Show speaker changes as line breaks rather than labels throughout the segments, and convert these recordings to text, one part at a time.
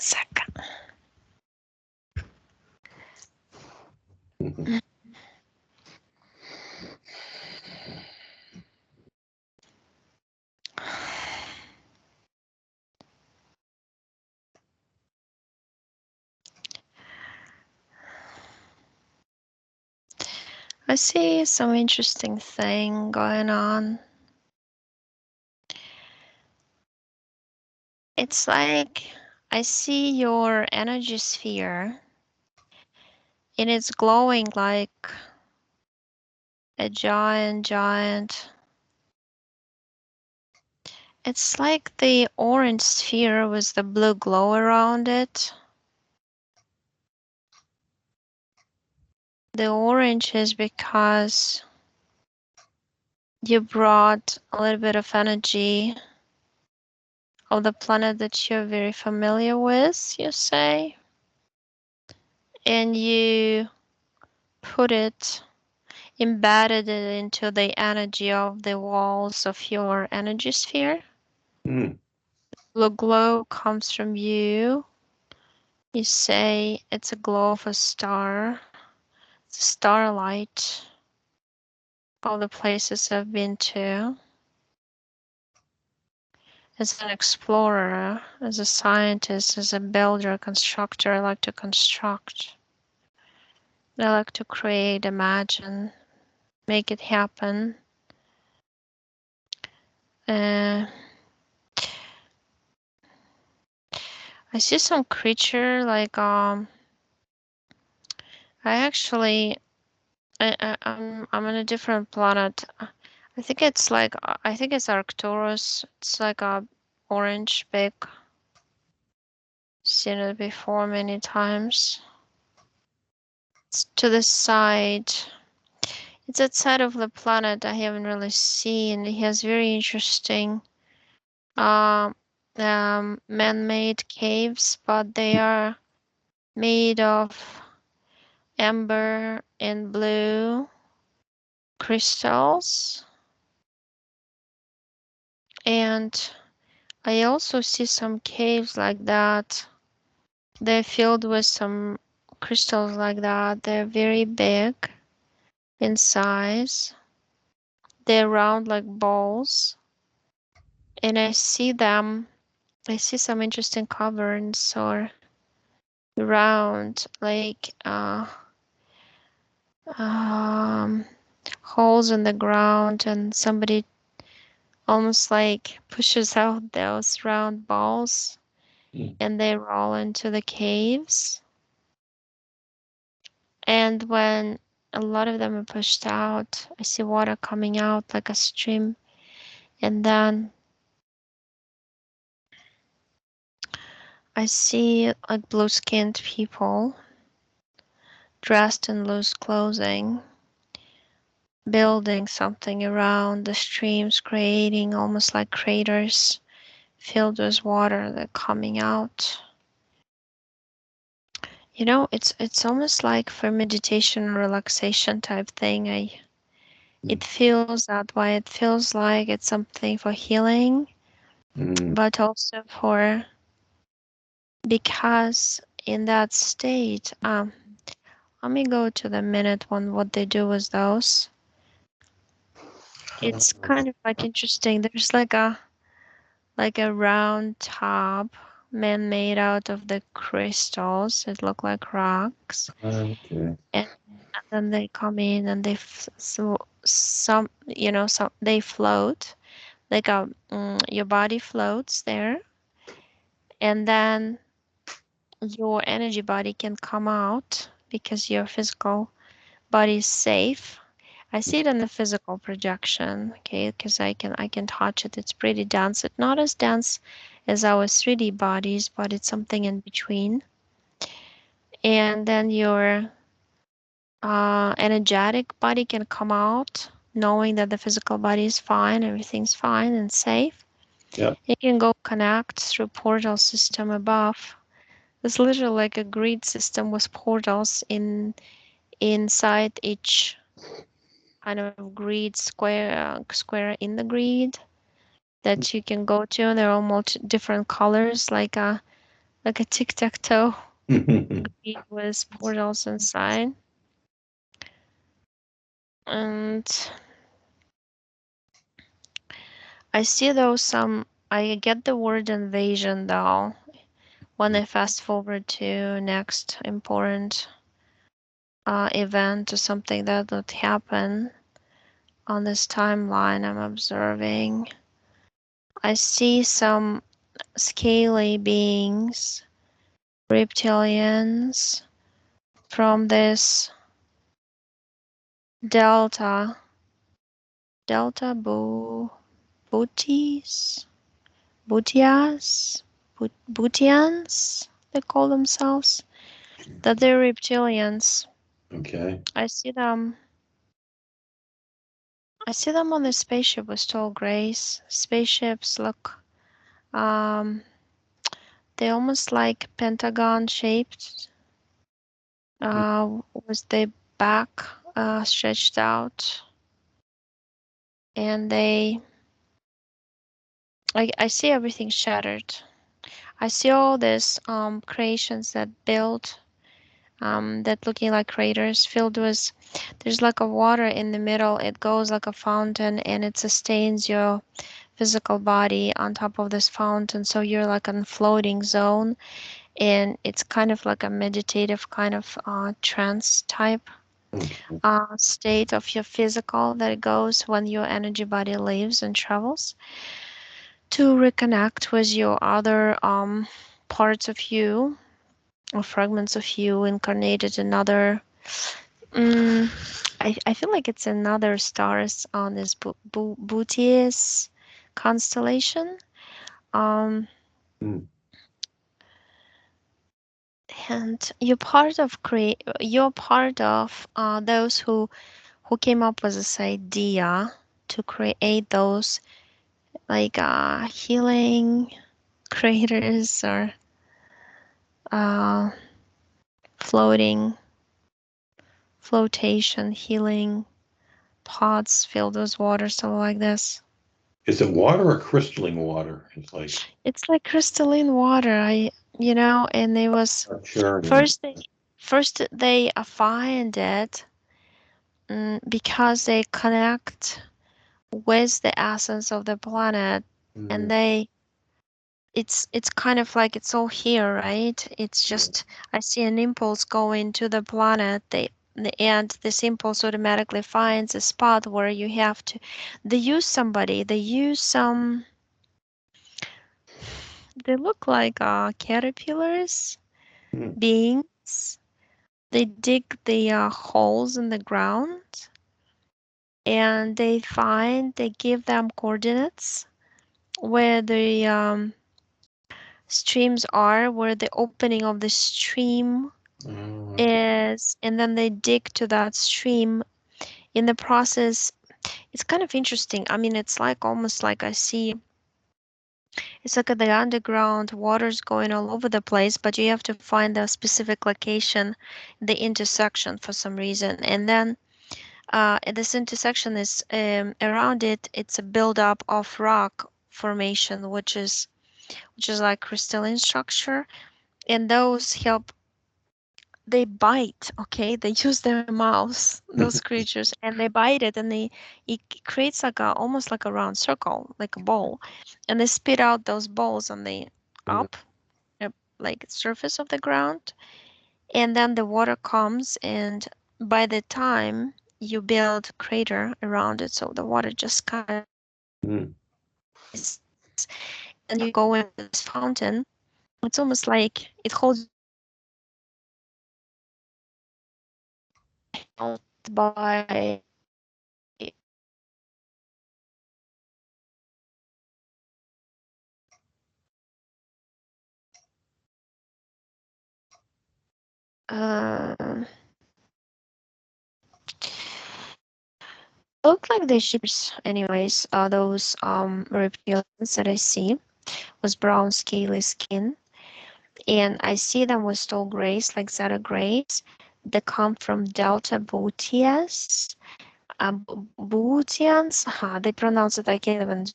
second. I see some interesting thing going on. It's like I see your energy sphere and it's glowing like a giant. It's like the orange sphere with the blue glow around it. The orange is because you brought a little bit of energy of the planet that you're very familiar with, you say, and you put it, embedded it into the energy of the walls of your energy sphere.
Mm.
The glow comes from you. You say it's a glow of a star. It's starlight. All the places I've been to. As an explorer, as a scientist, as a builder, constructor, I like to construct. I like to create, imagine, make it happen. I see some creature like I actually I'm on a different planet. I think it's like I think it's Arcturus. It's like a orange big. Seen it before many times. It's to the side. It's outside of the planet I haven't really seen. It has very interesting man-made caves, but they are made of amber and blue crystals. And I also see some caves like that. They're filled with some crystals like that. They're very big in size. They're round like balls. And I see some interesting caverns or round like holes in the ground, and somebody almost like pushes out those round balls and they roll into the caves. And when a lot of them are pushed out, I see water coming out like a stream. And then I see like blue-skinned people dressed in loose clothing, building something around the streams, creating almost like craters filled with water that coming out. You know, it's almost like for meditation and relaxation type thing. It feels that way. It feels like it's something for healing, but also for because in that state, let me go to the minute one, what they do with those. It's kind of like interesting. There's like a round top man-made out of the crystals. It look like rocks.
Okay.
And then they come in and they they float like your body floats there, and then your energy body can come out because your physical body is safe. I see it in the physical projection, okay, because I can touch it. It's pretty dense. It's not as dense as our 3D bodies, but it's something in between. And then your energetic body can come out, knowing that the physical body is fine, everything's fine and safe.
Yeah.
It can go connect through portal system above. It's literally like a grid system with portals inside each kind of grid square in the grid that you can go to. They're all different colors, like like a tic-tac-toe with portals inside. And I see though I get the word invasion though when I fast forward to next important event or something that would happen on this timeline I'm observing. I see some scaly beings, reptilians from this delta booties, bootians, they call themselves, that they're reptilians.
Okay.
I see them. I see them on the spaceship with tall grays. Spaceships look, they almost like pentagon shaped, with the back stretched out, and I see everything shattered. I see all these creations that build, that looking like craters filled with, there's like a water in the middle. It goes like a fountain and it sustains your physical body on top of this fountain. So you're like in floating zone, and it's kind of like a meditative kind of trance type
Okay.
state of your physical that it goes when your energy body lives and travels to reconnect with your other parts of you or fragments of you incarnated in other. I feel like it's another stars on this Bootius constellation. Um,
Mm.
and you're part of those who came up with this idea to create those like healing craters or uh, floating flotation healing pots filled with water, something like this.
Is it water or crystalline water? It's like
It's like crystalline water. And they was
Arcturian.
first they find it, because they connect with the essence of the planet,
Mm,
and it's kind of like it's all here, right? It's
yeah.
just I see an impulse going to the planet. And this impulse automatically finds a spot where you have to. They use some. They look like caterpillars,
Mm,
beings. They dig the holes in the ground, and they give them coordinates where the streams are, where the opening of the stream
okay.
is, and then they dig to that stream. In the process, it's kind of interesting. I mean, it's like almost like I see it's like the underground water's going all over the place, but you have to find a specific location, the intersection for some reason. And then this intersection is around it, it's a buildup of rock formation, which is like crystalline structure. And those help, they bite, okay? They use their mouths, those creatures, and they bite it, and it creates like a almost like a round circle, like a ball, and they spit out those balls on the up, like surface of the ground, and then the water comes, and by the time you build a crater around it, so the water just kind of
Mm.
and you go into this fountain. It's almost like it holds by uh, look like the ships anyways, those reptilians that I see with brown scaly skin, and I see them with tall grays like Zeta grays that come from Delta Boutias. Boutians, they pronounce it, I can't even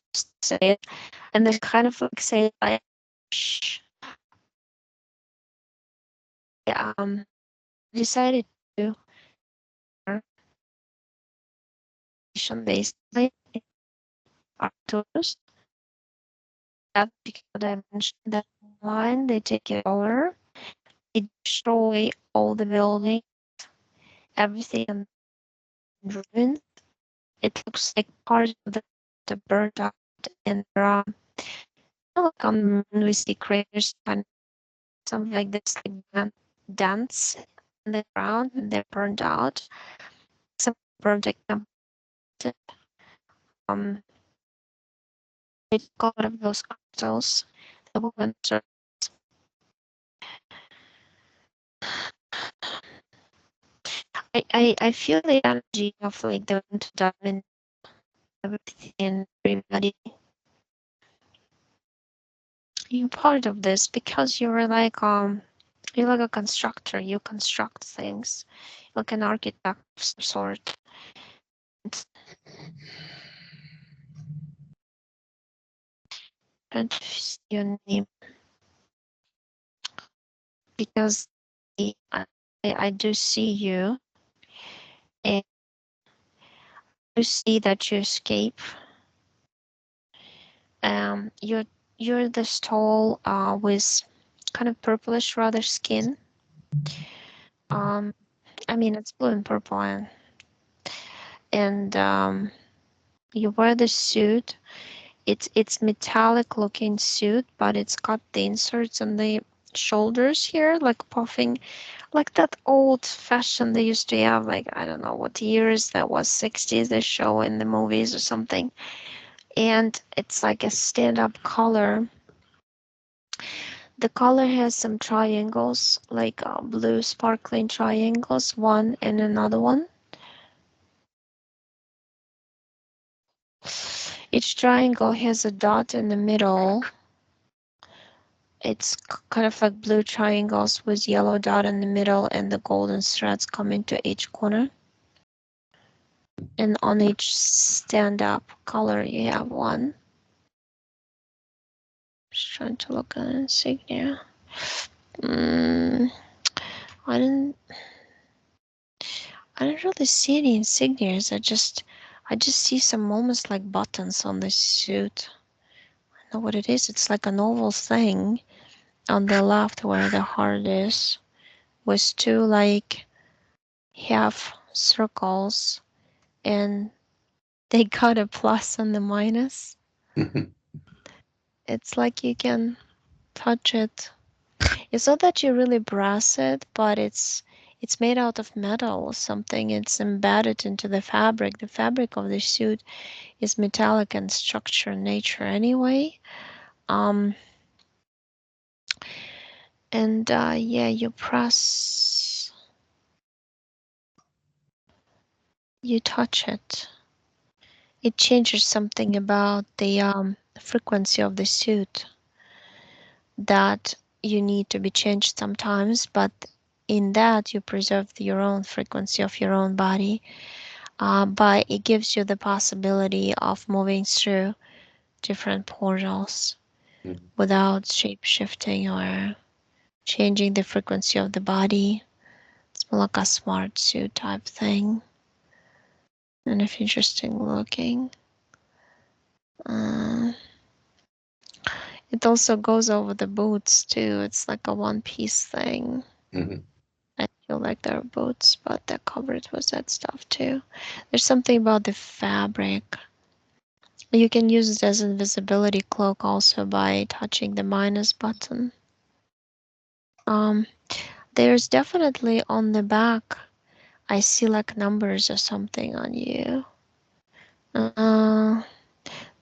say it, and they kind of like say like decided to basically Arcturus. That because I mentioned that online, they take it over, they destroy all the buildings, everything in ruins. It looks like part of the burnt out, and like on the moon we see craters, kind of something like this, like dents in the ground, and they're burnt out. Some burnt like um, they took a lot of those crystals. The woman I feel the energy of like the wind diamond, everything in everybody. You're part of this because you're like a constructor. You construct things, like an architect of some sort. It's trying to see your name because I do see you, and I see that you escape. You're this tall, with kind of purplish rather skin. Um, I mean it's blue and purple, and you wear the suit. It's metallic looking suit, but it's got the inserts on the shoulders here, like puffing, like that old fashioned they used to have, like I don't know what years that was, 60s they show in the movies or something. And it's like a stand-up collar. The collar has some triangles, like blue sparkling triangles, one and another one. Each triangle has a dot in the middle. It's kind of like blue triangles with yellow dot in the middle, and the golden threads coming to each corner. And on each stand-up collar, you have one. Just trying to look at an insignia. Mm, I didn't. I don't really see any insignias. I just see some almost like buttons on the suit. I know what it is. It's like an oval thing on the left where the heart is, with two like half circles, and they got a plus and the minus. It's like you can touch it. It's not that you really brass it, but it's made out of metal or something. It's embedded into the fabric. The fabric of the suit is metallic in structure and nature anyway. Um, and yeah, you press, you touch it. It changes something about the frequency of the suit that you need to be changed sometimes, but in that you preserve your own frequency of your own body. But it gives you the possibility of moving through different portals without shape shifting or changing the frequency of the body. It's more like a smart suit type thing. And if interesting looking. Uh, it also goes over the boots too. It's like a one piece thing.
Mhm.
I feel like they're boots, but they're covered with that stuff too. There's something about the fabric. You can use it as an invisibility cloak also by touching the minus button. Um, there's definitely on the back, I see like numbers or something on you. Uh,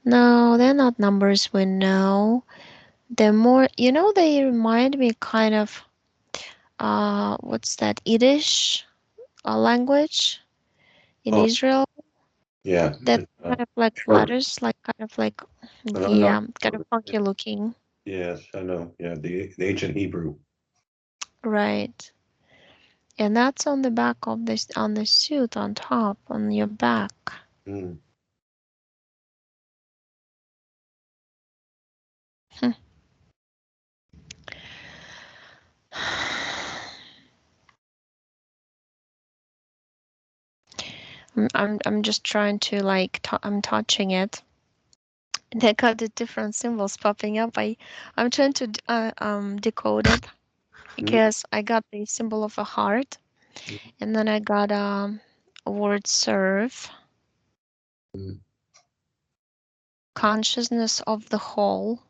no, they're not numbers we know. They're more, they remind me kind of, what's that, Yiddish language in
Oh,
Israel?
yeah.
That kind of like
Sure.
letters, like kind of like,
I know.
yeah, kind of funky looking.
Yes, I know. Yeah, the ancient Hebrew.
Right. And that's on the back of this, on the suit on top, on your back.
Mm.
I'm just trying to like I'm touching it. They got the different symbols popping up. I'm trying to decode it
Mm,
because I got the symbol of a heart, and then I got a word serve,
mm,
consciousness of the whole.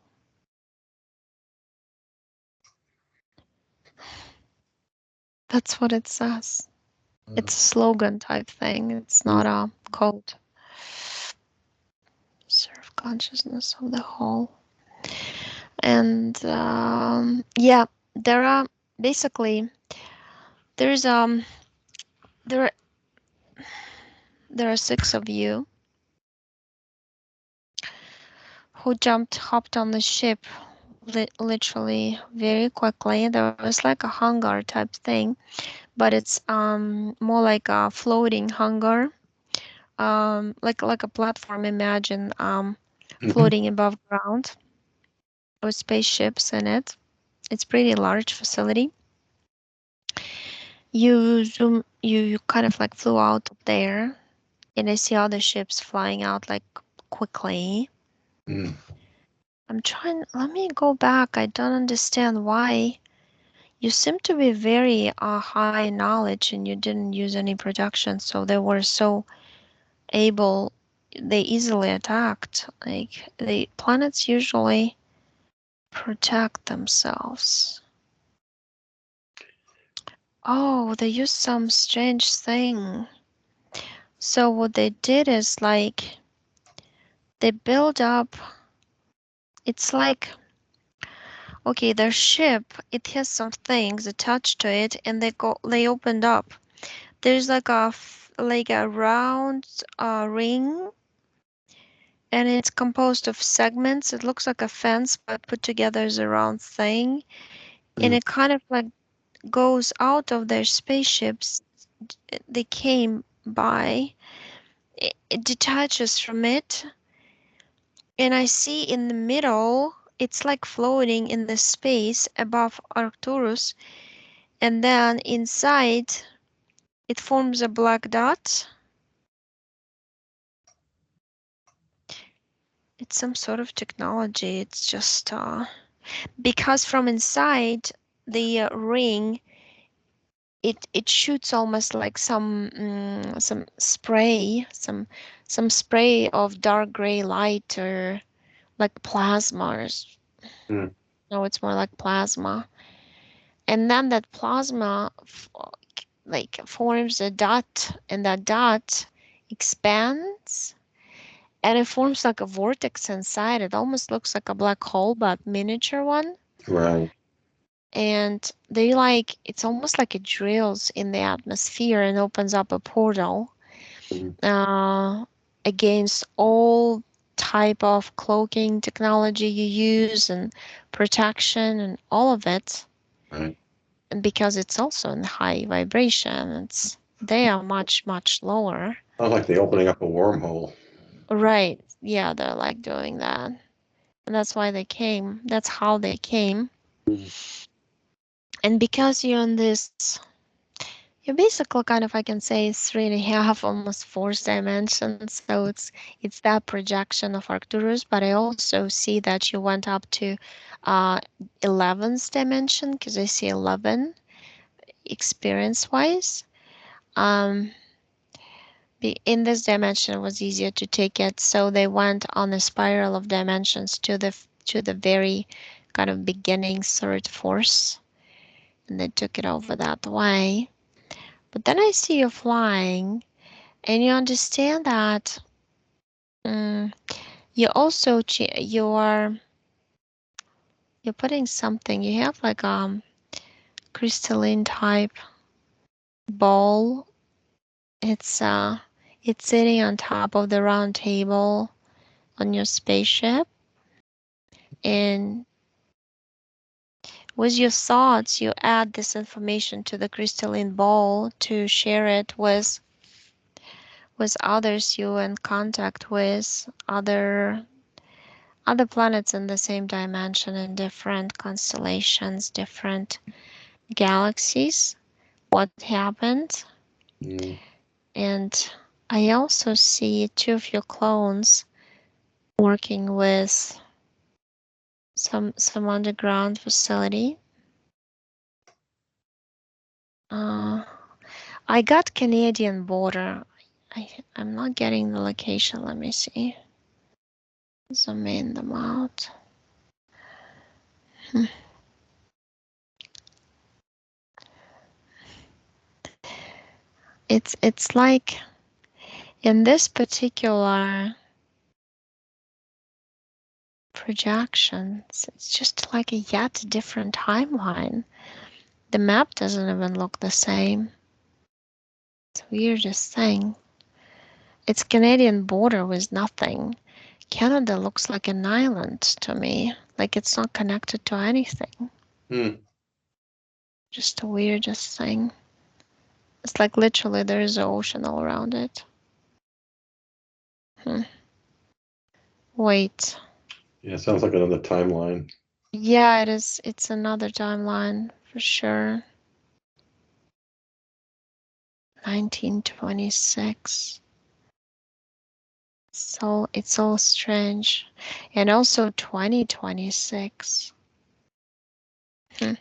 That's what it says. It's a slogan type thing. It's
mm,
not a code. Serve consciousness of the whole. And yeah, there are basically there's there there are six of you who hopped on the ship literally very quickly. There was like a hangar type thing, but it's more like a floating hangar, like a platform. Imagine
mhm,
floating above ground with spaceships in it. It's pretty large facility. You kind of like flew out of there, and I see other ships flying out like quickly.
mm.
Let me go back. I don't understand why. You seem to be very high knowledge and you didn't use any protection, so they were so able, they easily attacked. Like, the planets usually protect themselves. Oh, they used some strange thing. So what they did is like, they build up, it's like, okay, their ship, it has some things attached to it, and they opened up. There's like like a round ring, and it's composed of segments. It looks like a fence, but put together as a round thing. And
Mm,
it kind of like goes out of their spaceships they came by. It detaches from it. And I see in the middle, it's like floating in the space above Arcturus. And then inside, it forms a black dot. It's some sort of technology. It's just because from inside the ring, it shoots almost like some spray, some spray of dark gray light, or like plasma,
mm.
no, it's more like plasma. And then that plasma like forms a dot, and that dot expands, and it forms like a vortex inside. It almost looks like a black hole, but miniature one.
Right.
And they like, it's almost like it drills in the atmosphere and opens up a portal
Mm,
uh, against all type of cloaking technology you use and protection and all of it.
right.
And because it's also in high vibration, they are much lower.
Sounds like the opening up a wormhole.
Right, yeah, they're like doing that, and that's why they came. That's how they came.
Mm,
And because you're in this, you're basically kind of, I can say, 3.5, almost fourth dimension. So it's that projection of Arcturus. But I also see that you went up to uh 11th dimension, because I see 11 experience wise. Um, in this dimension it was easier to take it, so they went on a spiral of dimensions to the very kind of beginning third force, and they took it over that way. But then I see you flying, and you understand that mm, you also you're putting something. You have like crystalline type ball. It's it's sitting on top of the round table on your spaceship, and with your thoughts you add this information to the crystalline ball to share it with others you in contact with, other planets in the same dimension, in different constellations, different galaxies, what happened.
mm,
And I also see two of your clones working with some underground facility. I got Canadian border. I'm not getting the location. Let me see. Zoom in them out. It's like in this particular projections, it's just like a yet different timeline. The map doesn't even look the same. It's the weirdest thing. It's Canadian border with nothing. Canada looks like an island to me, like it's not connected to anything.
Hmm.
Just the weirdest thing. It's like literally there is an ocean all around it. Hmm. Wait.
Yeah, sounds like another timeline.
Yeah, it is. It's another timeline for sure. 1926. So it's all strange. And also 2026. Hmm.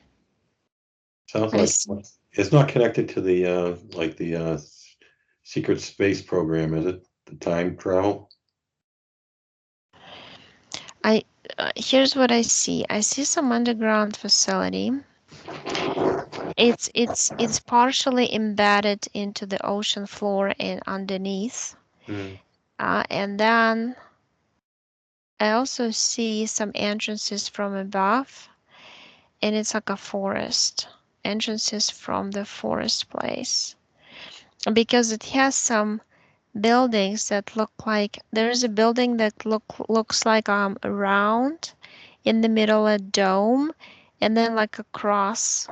Sounds
I
like
see.
it's not connected to the like the secret space program, is it? The time travel?
I Here's what I see. I see some underground facility. It's partially embedded into the ocean floor and underneath.
Hmm.
And then I also see some entrances from above, and it's like a forest. Entrances from the forest place. Because it has some buildings that look like there's a building that looks like round in the middle a dome, and then like a cross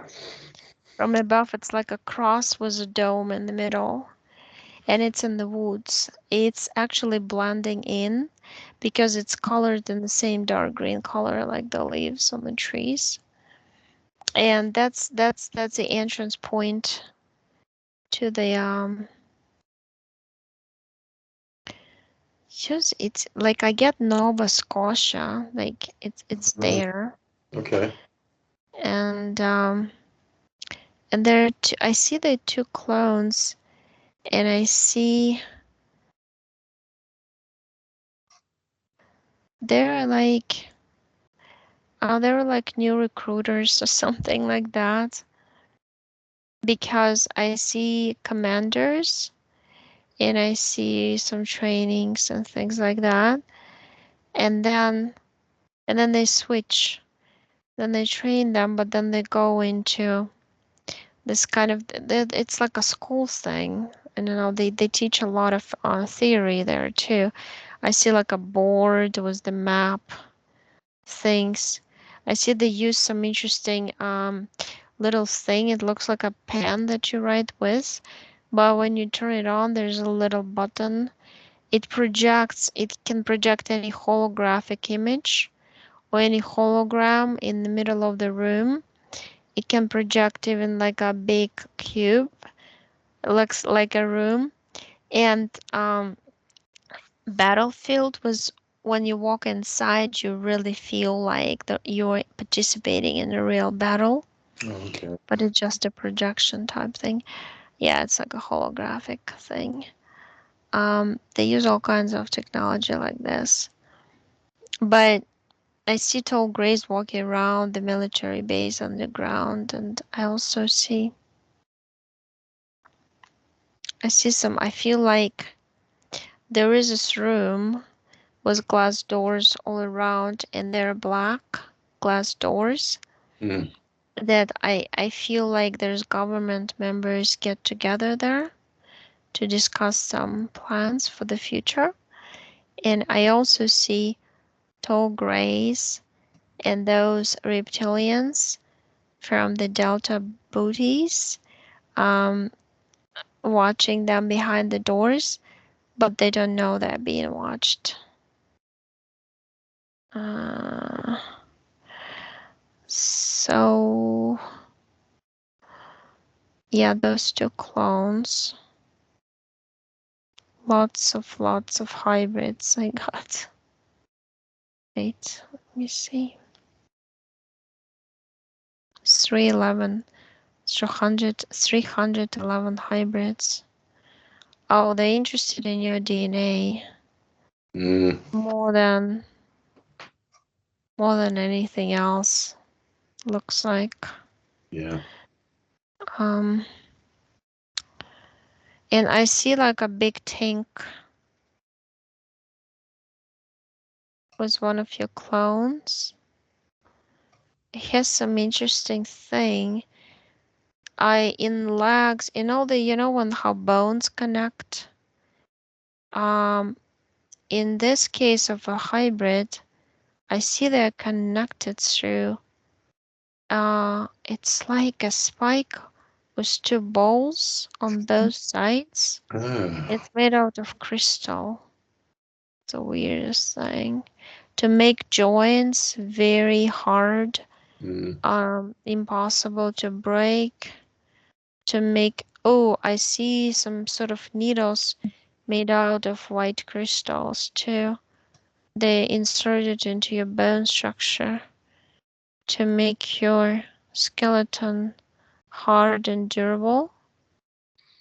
from above. It's like a cross with a dome in the middle, and it's in the woods. It's actually blending in because it's colored in the same dark green color like the leaves on the trees. And that's the entrance point to the just it's like I get Nova Scotia, like it's
Oh,
there.
okay.
And and there are two, I see the two clones, and I see they're like they were like new recruiters or something like that, because I see commanders and I see some trainings and things like that. And then they switch. Then they train them, but then they go into this kind of it's like a school thing. And they teach a lot of theory there too. I see like a board with the map things. I see they use some interesting little thing. It looks like a pen that you write with, but when you turn it on, there's a little button. It can project any holographic image or any hologram in the middle of the room. It can project even like a big cube. It looks like a room. And Battlefield was when you walk inside, you really feel like you're participating in a real battle,
Oh, okay.
but it's just a projection type thing. Yeah, it's like a holographic thing. They use all kinds of technology like this. But I see tall grays walking around the military base underground, and I see some. I feel like there is this room with glass doors all around, and they're black glass doors
Hmm.
that I feel like there's government members get together there to discuss some plans for the future. And I also see tall grays and those reptilians from the Delta booties um, watching them behind the doors, but they don't know they're being watched. Uh, so, yeah, those two clones. Lots of hybrids I got. Wait, let me see. 311. 311 hybrids. Oh, they're interested in your DNA
Mm,
more than anything else. Looks like.
yeah.
Um, and I see like a big tank was one of your clones. It has some interesting thing. In legs, in all the, when how bones connect. Um, in this case of a hybrid, I see they're connected through. It's like a spike with two balls on both sides.
Ah,
It's made out of crystal. It's the weirdest thing. To make joints very hard,
mm,
impossible to break. To make, oh, I see some sort of needles made out of white crystals too. They inserted into your bone structure to make your skeleton hard and durable.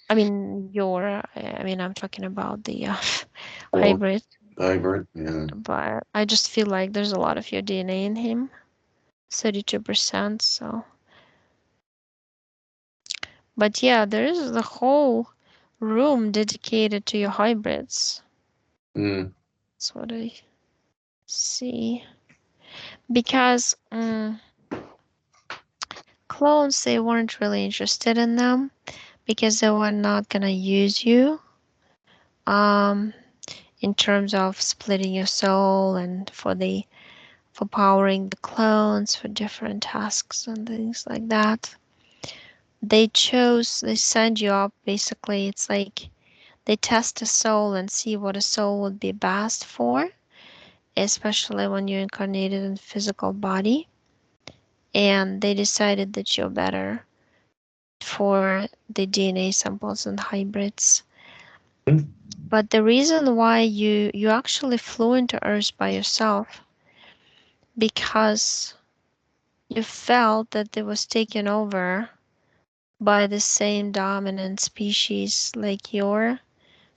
I'm talking about the
well,
hybrid,
hybrid. Yeah.
but I just feel like there's a lot of your DNA in him, 32%. So, but yeah, there is the whole room dedicated to your hybrids.
Mm,
That's what I see. Because clones, they weren't really interested in them because they were not gonna use you. Um, in terms of splitting your soul and for powering the clones for different tasks and things like that. They send you up basically. It's like they test a soul and see what a soul would be best for, especially when you're incarnated in physical body. And they decided that you're better for the DNA samples and hybrids. But the reason why you actually flew into Earth by yourself, because you felt that it was taken over by the same dominant species like your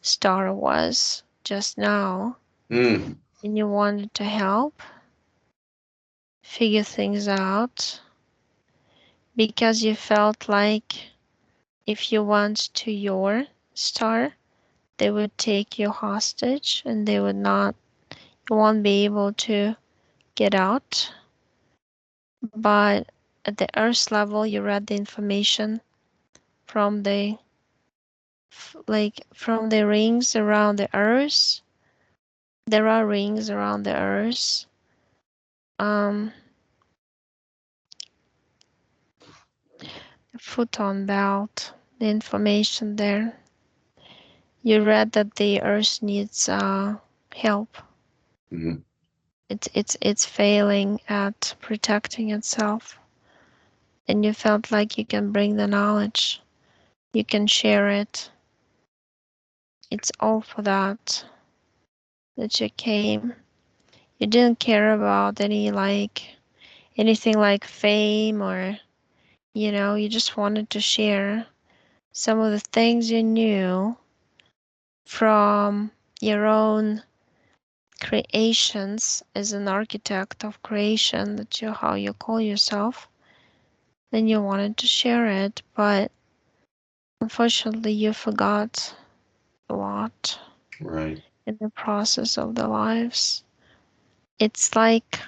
star was just now,
mm,
and you wanted to help figure things out because you felt like if you went to your star, they would take you hostage and you won't be able to get out. But at the Earth level, you read the information from from the rings around the Earth. There are rings around the Earth. Um, the photon belt, the information there. You read that the Earth needs help.
mm,
It's failing at protecting itself, and you felt like you can bring the knowledge. You can share it. It's all for that you came. You didn't care about anything like fame or you just wanted to share some of the things you knew from your own creations as an architect of creation, how you call yourself. Then you wanted to share it, but unfortunately you forgot a lot
right.
in the process of the lives. It's like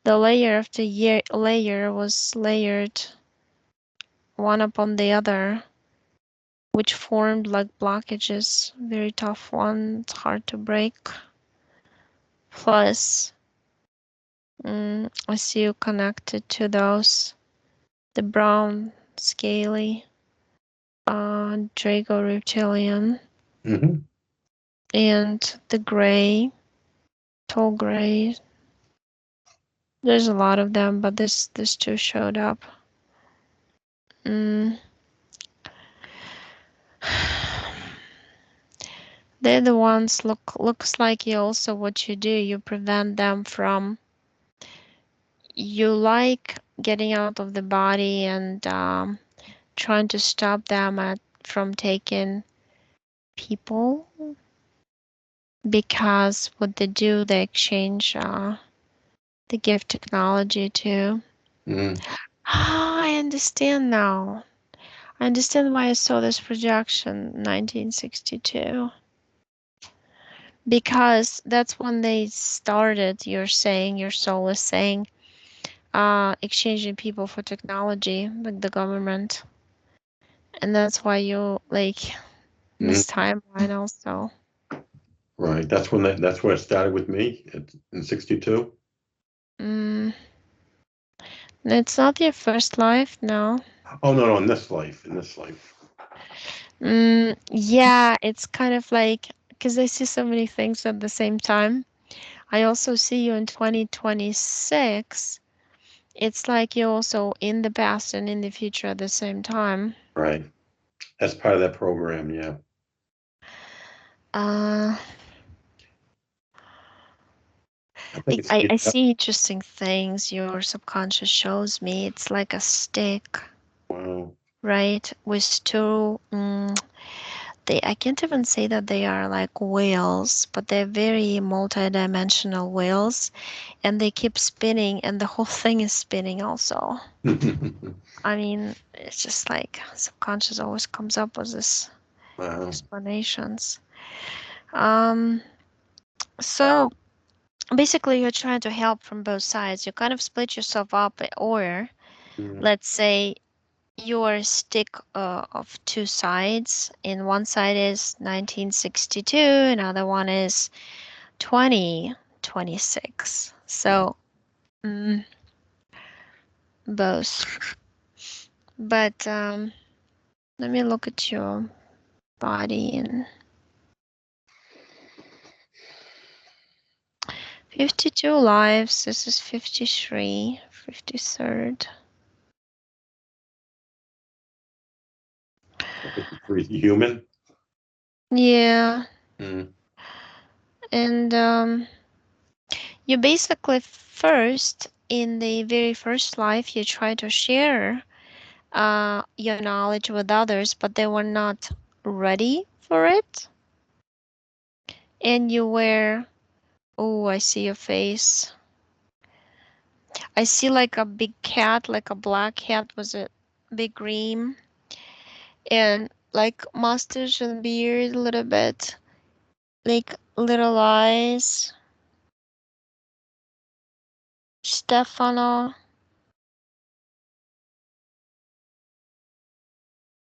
the layer after layer was layered one upon the other, which formed like blockages, very tough one, it's hard to break. Plus, I see you connected to the brown, scaly, Draco reptilian,
Hmm.
and the gray, tall gray. There's a lot of them, but this two showed up. They're the ones looks like you also what you do. You prevent them from you like getting out of the body and trying to stop them from taking people because what they do they exchange they give technology to.
Mm,
Ah, I understand now. I understand why I saw this projection 1962 because that's when they started. You're saying your soul is saying exchanging people for technology like the government, and that's why you like
mm,
this timeline also.
right. That's where it started with me in '62.
mm, it's not your first life, no.
Oh no, no, in this life.
Yeah, it's kind of like because I see so many things at the same time. I also see you in 2026. It's like you're also in the past and in the future at the same time.
Right. That's part of that program. Yeah.
Uh,
I think it's
I see interesting things your subconscious shows me. It's like a stick,
wow.
right? With two, I can't even say that they are like wheels, but they're very multi-dimensional wheels, and they keep spinning, and the whole thing is spinning also. I mean, it's just like subconscious always comes up with this
Wow.
explanations. Um, so basically you're trying to help from both sides. You kind of split yourself up, or
Mm,
let's say you're a stick of two sides. And one side is 1962, another one is 2026.
right.
So both. But let me look at your body and 52 lives. This is 53, 53rd.
For human.
Yeah,
Mm,
and you basically first, in the very first life, you try to share your knowledge with others, but they were not ready for it. And you were, oh, I see your face. I see like a big cat, like a black cat with a big green and like mustache and beard a little bit, like little eyes. Stefano.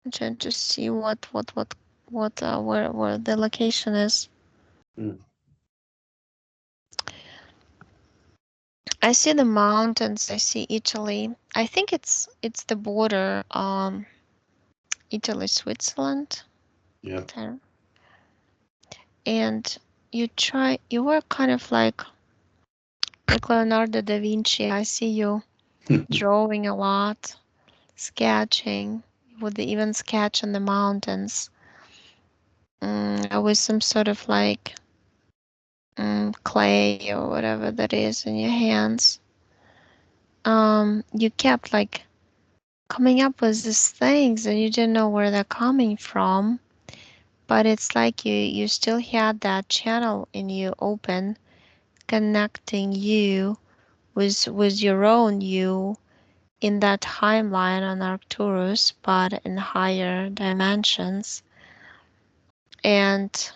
I'm trying to see where the location is.
mm,
I see the mountains. I see Italy. I think it's the border, Italy, Switzerland.
yeah.
There. And you were kind of like Leonardo da Vinci. I see you drawing a lot, sketching, with the even sketch in the mountains, with some sort of like clay or whatever that is in your hands. You kept like coming up with these things and you didn't know where they're coming from, but it's like you still had that channel in you open, connecting you with your own you in that timeline on Arcturus, but in higher dimensions. And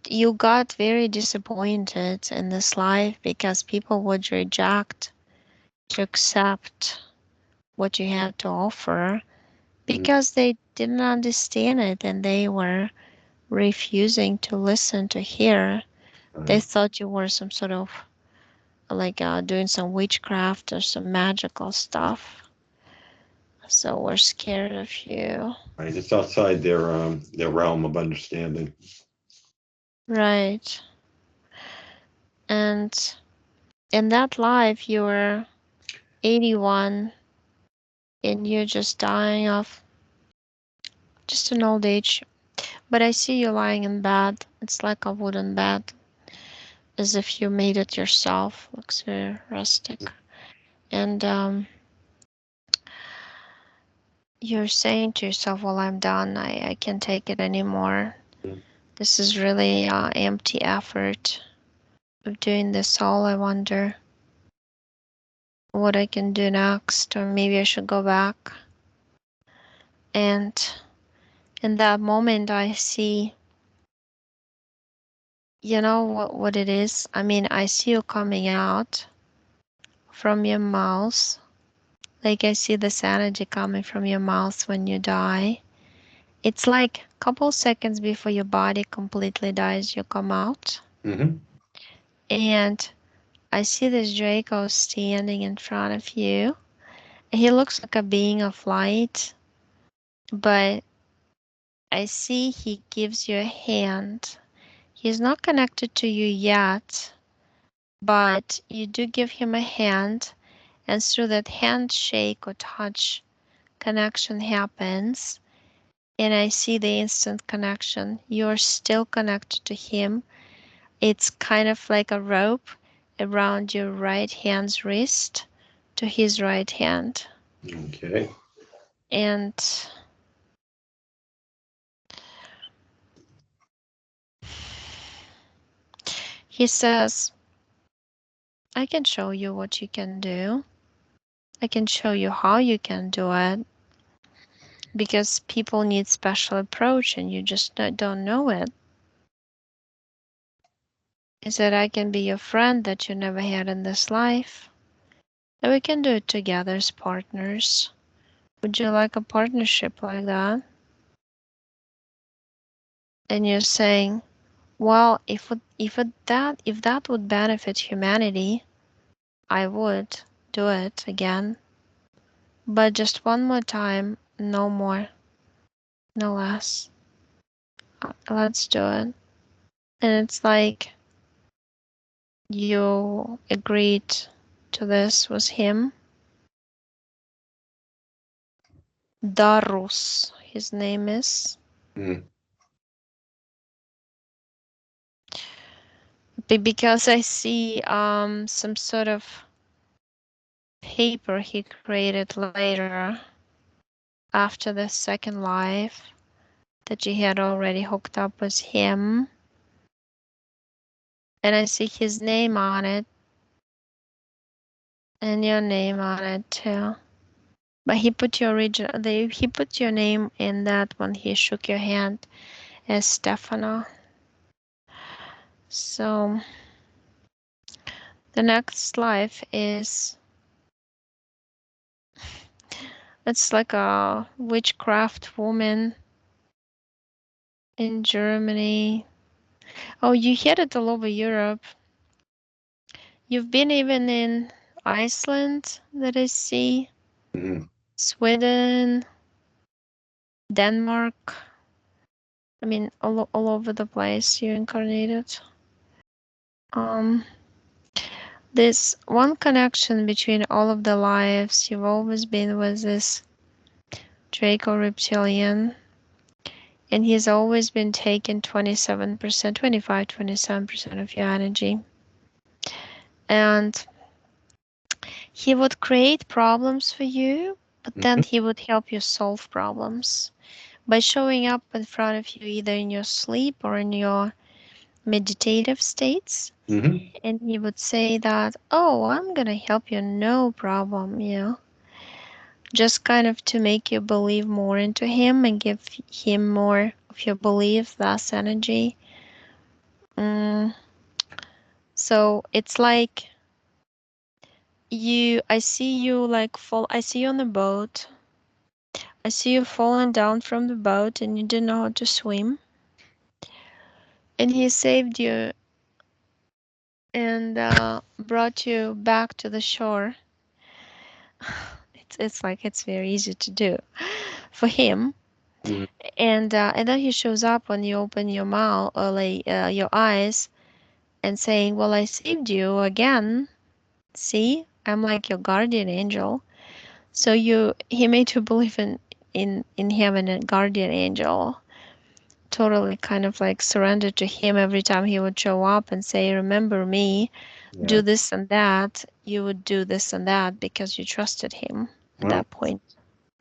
you got very disappointed in this life because people would reject to accept what you have to offer
Mm,
because they didn't understand it and they were refusing to listen to hear. They
right.
thought you were some sort of like doing some witchcraft or some magical stuff. So we're scared of you.
Right. It's outside their realm of understanding.
Right. And in that life, you were 81 and you're just dying of just an old age. But I see you lying in bed It's like a wooden bed, as if you made it yourself. Looks very rustic. And you're saying to yourself, well, I'm done. I can't take it anymore.
Mm.
This is really empty effort of doing this all. I wonder what I can do next, or maybe I should go back. And in that moment, I see, you know what it is? I mean, I see you coming out from your mouth. Like I see this energy coming from your mouth when you die. It's like a couple seconds before your body completely dies, you come out.
Mm-hmm.
And I see this Draco standing in front of you. He looks like a being of light, but I see he gives you a hand. He's not connected to you yet, but you do give him a hand, and through that handshake or touch, connection happens. And I see the instant connection. You're still connected to him. It's kind of like a rope around your right hand's wrist to his right hand.
Okay.
And he says, I can show you what you can do. I can show you how you can do it, because people need special approach and you just don't know it. He said, I can be your friend that you never had in this life. And we can do it together as partners. Would you like a partnership like that? And you're saying, well, if that would benefit humanity, I would do it again. But just one more time, no more, no less. Let's do it. And it's like you agreed to this with him. Darus, his name is.
Mm.
Because I see some sort of paper he created later after the second life that you had already hooked up with him. And I see his name on it and your name on it too. But he put your he put your name in that when he shook your hand as Stefano. So the next life is, it's like a witchcraft woman in Germany. Oh, you hit it all over Europe. You've been even in Iceland, that I see,
Mm-hmm.
Sweden, Denmark. I mean, all over the place you incarnated. Um, There's one connection between all of the lives. You've always been with this Draco reptilian, and he's always been taking 27%, 25, 27% of your energy. And he would create problems for you, but then
Mm-hmm.
he would help you solve problems by showing up in front of you either in your sleep or in your meditative states.
Mm-hmm.
And he would say that, oh, I'm gonna help you, no problem, just kind of to make you believe more into him and give him more of your belief, less energy. Mm, so it's like I see you like fall, I see you on the boat. I see you falling down from the boat and you didn't know how to swim. And he saved you and brought you back to the shore. It's like it's very easy to do for him.
Mm-hmm.
And then he shows up when you open your mouth or like your eyes and saying, "Well, I saved you again. See, I'm like your guardian angel." So he made you believe in having a guardian angel totally kind of like surrendered to him every time he would show up and say, remember me, do
Yeah.
this and that, you would do this and that because you trusted him at
Well,
that point.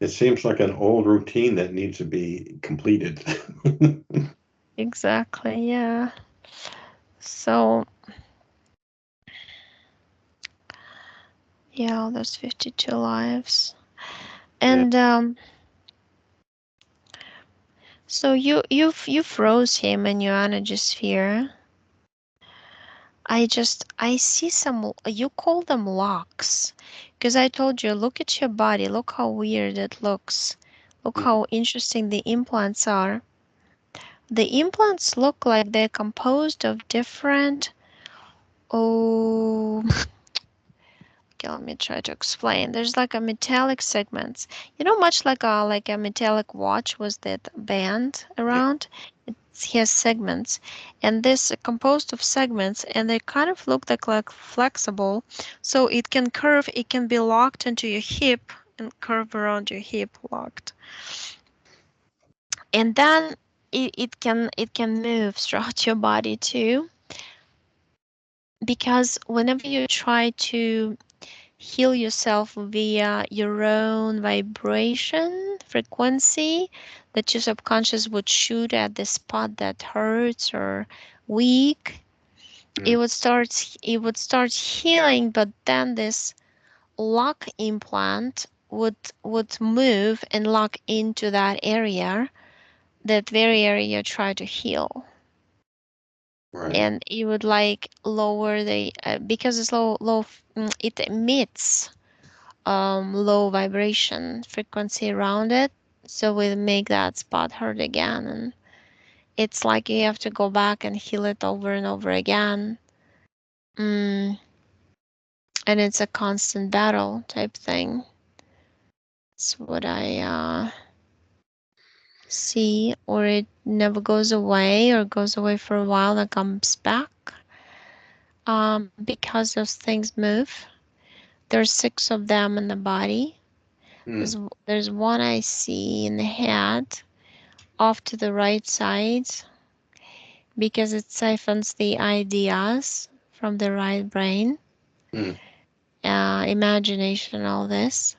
it seems like an old routine that needs to be completed.
Exactly, yeah. So, yeah, there's 52 lives.
Yeah.
And so you froze him in your energy sphere. I see some, you call them locks, because I told you, look at your body, look how weird it looks. Look
Mm,
how interesting the implants are. The implants look like they're composed of different, oh, okay, let me try to explain. There's like a metallic segments. You know, much like a metallic watch was that band
yeah.
around. It has segments, and this composed of segments, and they kind of look like flexible, so it can curve. It can be locked into your hip and curve around your hip, locked, and then it can move throughout your body too. Because whenever you try to heal yourself via your own vibration frequency that your subconscious would shoot at the spot that hurts or weak,
Mm,
it would start healing, but then this lock implant would move and lock into that area, that very area you try to heal.
right.
And it would like lower the because it's it emits low vibration frequency around it, so we make that spot hurt again, and it's like you have to go back and heal it over and over again. mm, and it's a constant battle type thing. It's what I see, or it never goes away or goes away for a while and comes back, because those things move. There's 6 of them in the body.
Mm,
There's one I see in the head off to the right side, because it siphons the ideas from the right brain,
mm,
imagination, all this.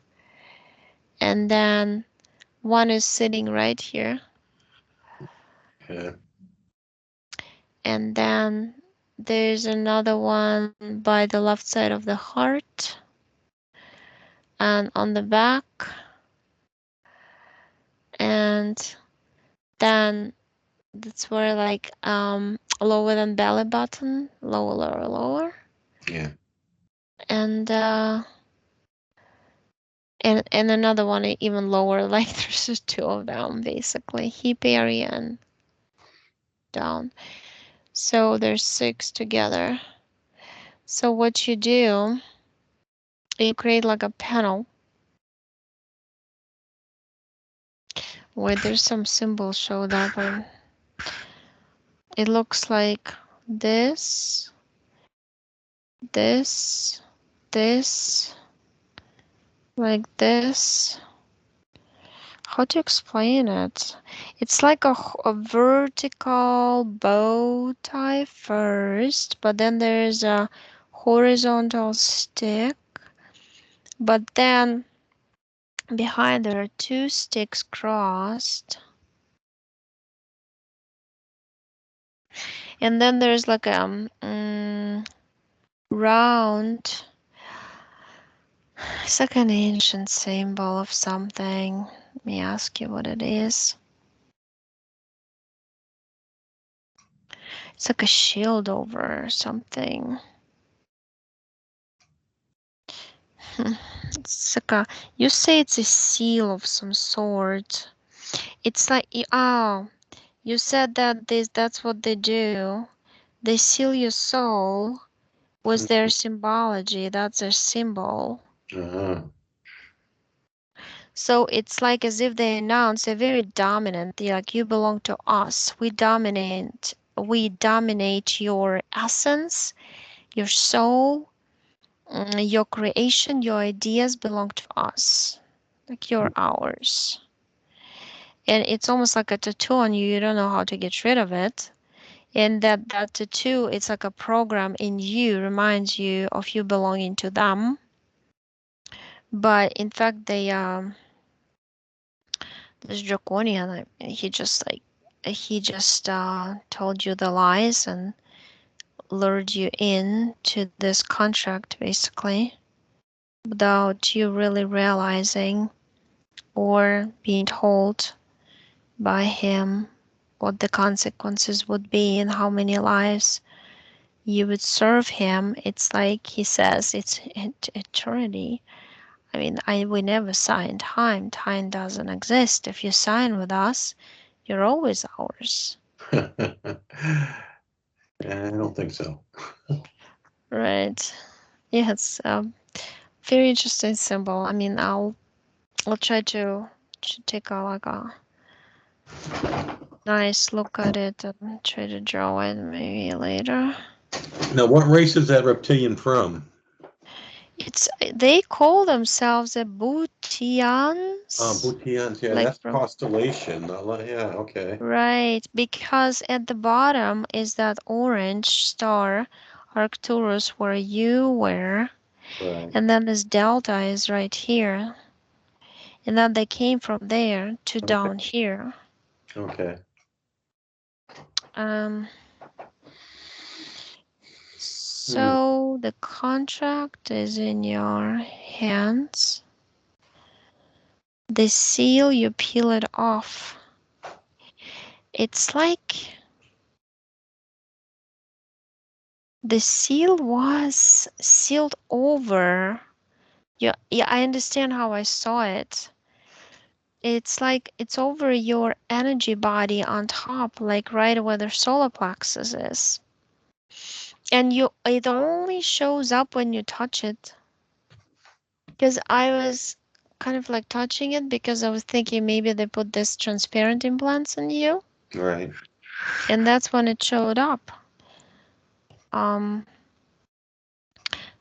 And then one is sitting right here.
yeah.
And then there's another one by the left side of the heart and on the back. And then that's where like lower than belly button, lower, lower, lower.
Yeah.
And and another one even lower, like there's just 2 of them basically, hip area and down. So there's 6 together. So what you do, you create like a panel where there's some symbols showed up, and it looks like this, this, this, like this. How to explain it? It's like a vertical bow tie first, but then there's a horizontal stick, but then behind there are 2 sticks crossed, and then there's like a round. It's like an ancient symbol of something. Let me ask you what it is. It's like a shield over something. It's like a, you say it's a seal of some sort. It's like, oh, you said that that's what they do. They seal your soul with their
Mm,
symbology. That's their symbol.
uh-huh.
So it's like as if they announce they're very dominant. They're like, you belong to us. We dominate your essence, your soul, your creation, your ideas belong to us. Like you're ours. and it's almost like a tattoo on you. You don't know how to get rid of it. And that tattoo, it's like a program in you, reminds you of you belonging to them. But in fact, this draconian, he just told you the lies and lured you in to this contract basically without you really realizing or being told by him what the consequences would be and how many lives you would serve him. It's like he says, it's eternity. I mean, we never sign time. Time doesn't exist. If you sign with us, you're always ours.
I don't think so.
Right. Yeah, it's a very interesting symbol. I mean, I'll try to take a like a nice look at it and try to draw it maybe later.
Now, what race is that reptilian from?
It's they call themselves a Bhutians,
Bhutians. Yeah,
like
that's
from
constellation. Yeah, okay.
right, because at the bottom is that orange star, Arcturus, where you were,
Right.
and then this delta is right here, and then they came from there to
Okay.
down here.
Okay.
Um,
Hmm.
so the contract is in your hands. The seal, you peel it off. It's like the seal was sealed over. Yeah, yeah, I understand how I saw it. It's like it's over your energy body on top, like right where the solar plexus is. And it only shows up when you touch it. Because I was kind of like touching it because I was thinking maybe they put this transparent implants in you,
Right.
and that's when it showed up. Um,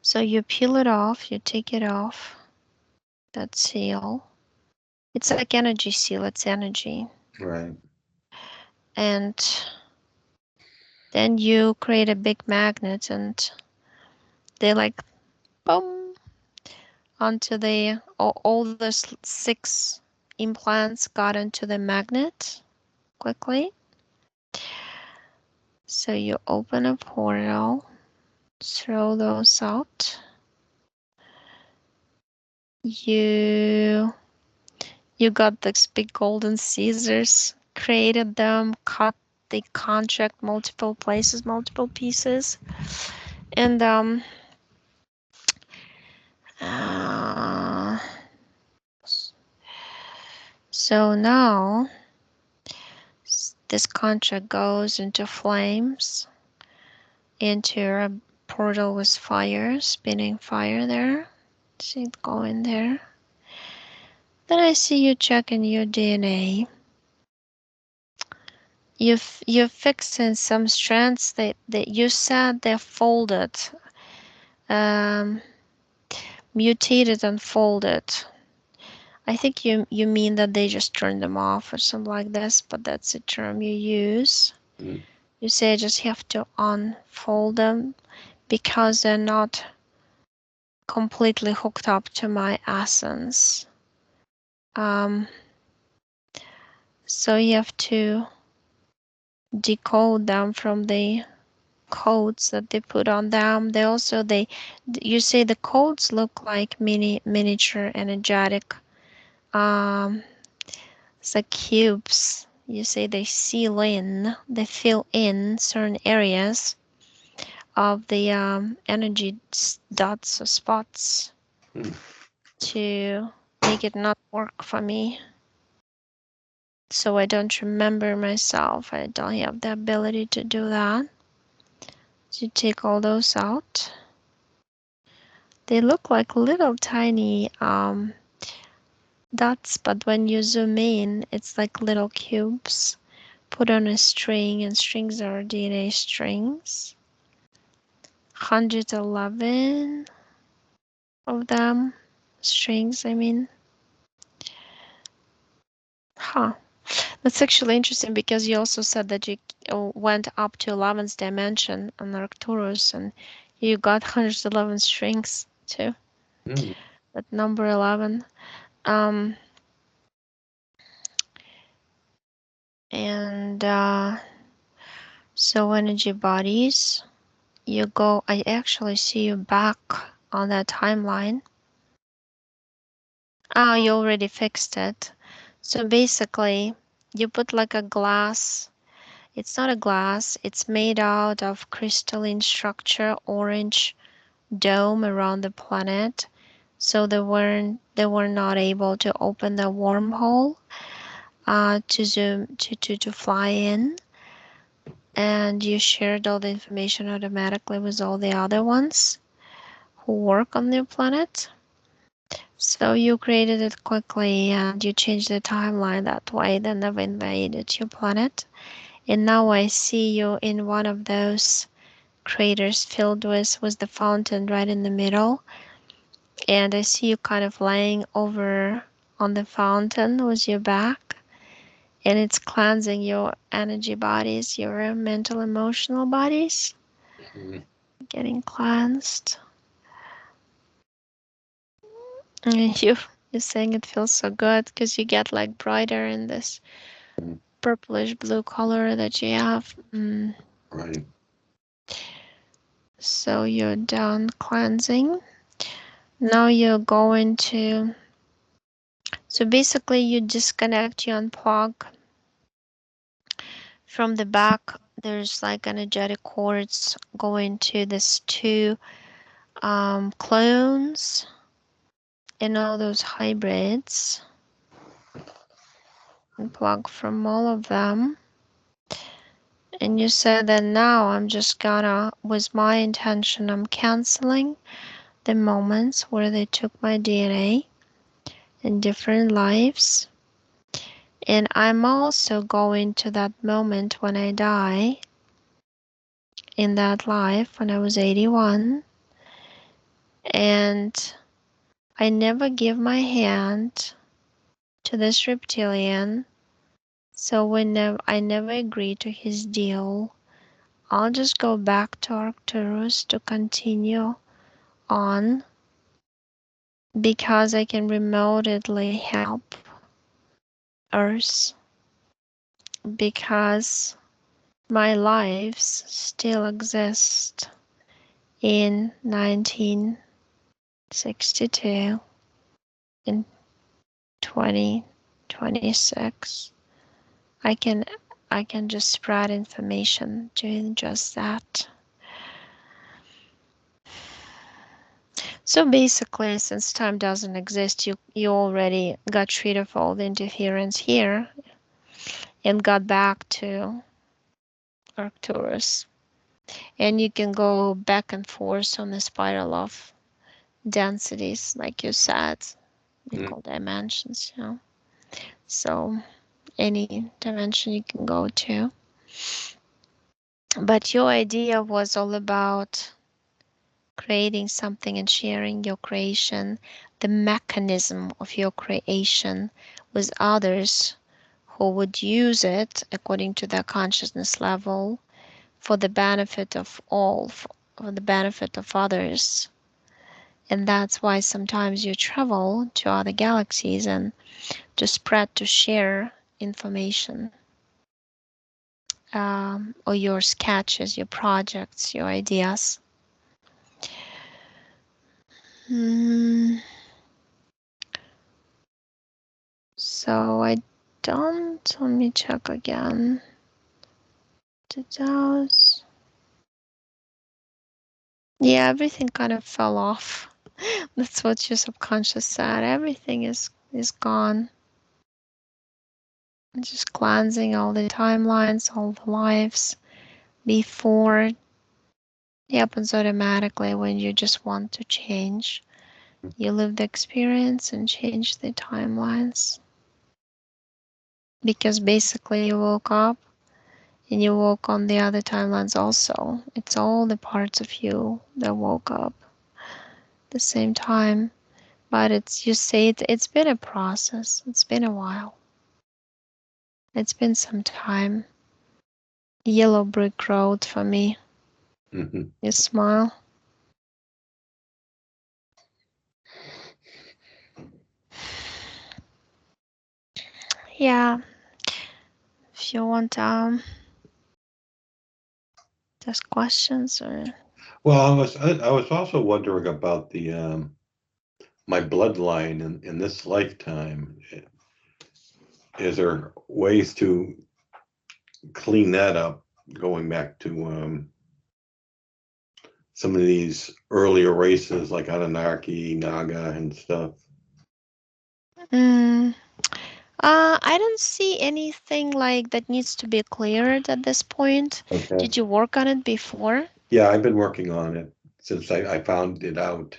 so you peel it off, you take it off, that seal. It's like energy seal, it's energy.
Right.
And then you create a big magnet and they like boom onto all the six implants got into the magnet quickly. So you open a portal, throw those out. You you got these big golden scissors, created them, cut the contract multiple places, multiple pieces, and uh, so now this contract goes into flames, into a portal with fire, spinning fire there. See it going there. Then I see you checking your DNA. You've fixed in some strands that you said they're folded, um, mutated and folded. I think you mean that they just turned them off or something like this, but that's the term you use.
Mm.
You say I just have to unfold them because they're not completely hooked up to my essence. Um, so you have to decode them from the codes that they put on them. You say the codes look like miniature energetic, um, it's like cubes. You say they fill in certain areas of the energy dots or spots
Hmm.
to make it not work for me. So I don't remember myself. I don't have the ability to do that. To take all those out. They look like little tiny dots, but when you zoom in, it's like little cubes put on a string, and strings are DNA strings. 111 of them. Strings, I mean. Huh. That's actually interesting because you also said that you went up to 11th dimension on Arcturus and you got 111 strings too.
Mm.
That number 11. Um, and so energy bodies, you go, I actually see you back on that timeline. Oh, you already fixed it. So basically, you put like a glass. It's not a glass, it's made out of crystalline structure, orange dome around the planet. So they were not able to open the wormhole to zoom to fly in, and you shared all the information automatically with all the other ones who work on the planet. So you created it quickly and you changed the timeline that way. They never invaded your planet. And now I see you in one of those craters filled with the fountain right in the middle. And I see you kind of laying over on the fountain with your back. And it's cleansing your energy bodies, your mental, emotional bodies,
Mm.
getting cleansed. And you're saying it feels so good because you get like brighter in this
Mm.
purplish blue color that you have.
Right.
So you're done cleansing. Now you're going to, so basically you disconnect, you unplug from the back. There's like energetic cords going to this two clones and all those hybrids. Unplug from all of them. And you said that now I'm just gonna, with my intention, I'm canceling the moments where they took my DNA in different lives. And I'm also going to that moment when I die in that life when I was 81. And I never give my hand to this reptilian. So I never agree to his deal. I'll just go back to Arcturus to continue on because I can remotely help Earth because my lives still exist in 1962 and 2026. I can I can just spread information doing just that. So basically, since time doesn't exist, you already got rid of all the interference here and got back to Arcturus. And you can go back and forth on the spiral of densities, like you said,
Mm.
equal dimensions, you know. So any dimension you can go to. But your idea was all about creating something and sharing your creation, the mechanism of your creation with others who would use it according to their consciousness level for the benefit of all, for the benefit of others. And that's why sometimes you travel to other galaxies and to spread, to share information, or your sketches, your projects, your ideas. Mm, so I don't, let me check again. Did those? Yeah, everything kind of fell off. That's what your subconscious said. Everything is gone. Just cleansing all the timelines, all the lives before. It happens automatically when you just want to change. You live the experience and change the timelines. Because basically you woke up and you woke on the other timelines also. It's all the parts of you that woke up at the same time. But it's, you say it's been a process. It's been a while. It's been some time. Yellow brick road for me.
Hmm.
You smile. Yeah, if you want just questions or
Well, I was also wondering about the my bloodline in this lifetime. Is there ways to clean that up, going back to some of these earlier races like Anunnaki, Naga, and stuff?
mm, I don't see anything like that needs to be cleared at this point.
Okay.
Did you work on it before?
Yeah, I've been working on it since I found it out.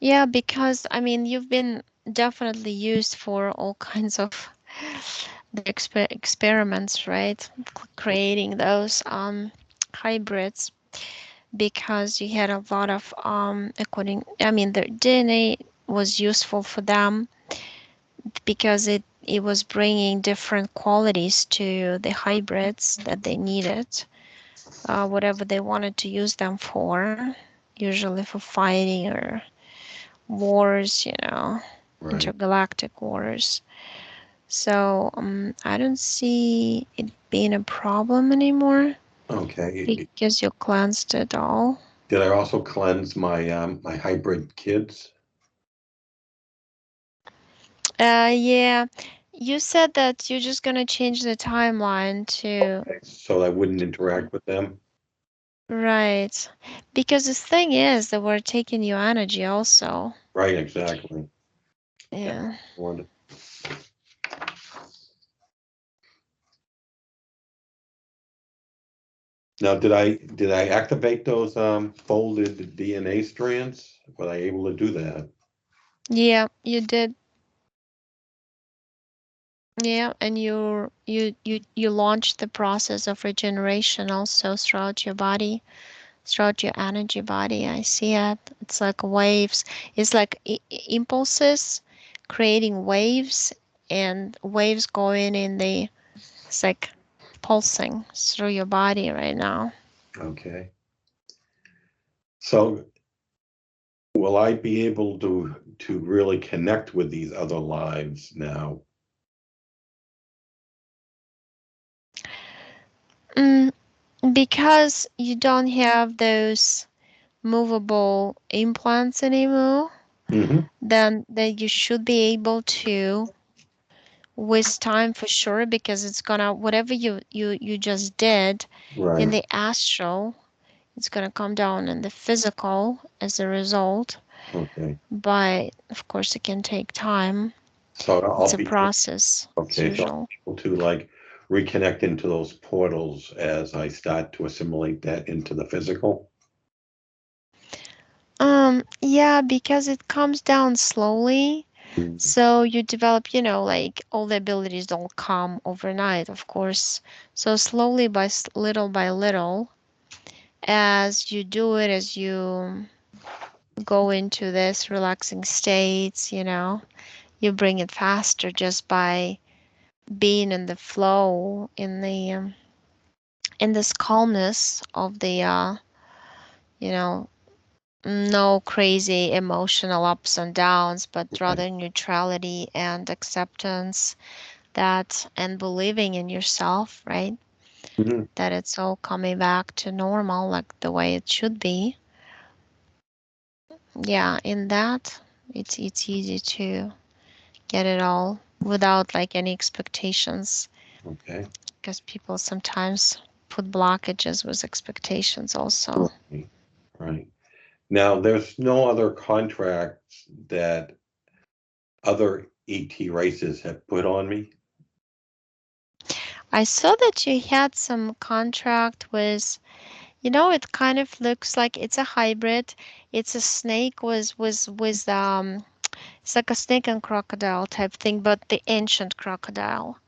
Yeah, because I mean, you've been definitely used for all kinds of the experiments, right? Creating those hybrids because you had a lot of I mean, the DNA was useful for them because it was bringing different qualities to the hybrids that they needed, whatever they wanted to use them for, usually for fighting or wars,
Right.
intergalactic wars. So I don't see it being a problem anymore
Okay.
because you cleansed it all.
Did I also cleanse my my hybrid kids
Yeah, you said that you're just gonna change the timeline to
so I wouldn't interact with them?
right, because the thing is that we're taking your energy also.
Right, exactly. Yeah.
Yeah.
Wonderful. Now, did I activate those folded DNA strands? Was I able to do that?
Yeah, you did. Yeah, and you launched the process of regeneration also throughout your body, throughout your energy body. I see it. It's like waves. It's like impulses creating waves and waves going in the it's like pulsing through your body right now.
Okay. So will I be able to really connect with these other lives now?
Mm, because you don't have those movable implants anymore,
Hmm.
then you should be able to with time for sure because it's gonna whatever you just did in
Right.
the astral, it's gonna come down in the physical as a result.
Okay.
But of course, it can take time.
So
It's
I'll
a
be
process. It's
okay. So I'll
usual.
be able to like reconnect into those portals as I start to assimilate that into the physical.
Yeah, because it comes down slowly.
Mhm.
So you develop, like all the abilities don't come overnight, of course. So slowly little by little, as you do it, as you go into this relaxing states, you bring it faster just by being in the flow, in this calmness of the, you know, no crazy emotional ups and downs, but
Right.
rather neutrality and acceptance that and believing in yourself, right?
Mhm.
That it's all coming back to normal, like the way it should be. Yeah, in that, it's easy to get it all without like any expectations,
Okay.
because people sometimes put blockages with expectations also.
Right. Right. Now, there's no other contracts that other ET races have put on me.
I saw that you had some contract with, it kind of looks like it's a hybrid. It's a snake with it's like a snake and crocodile type thing, but the ancient crocodile.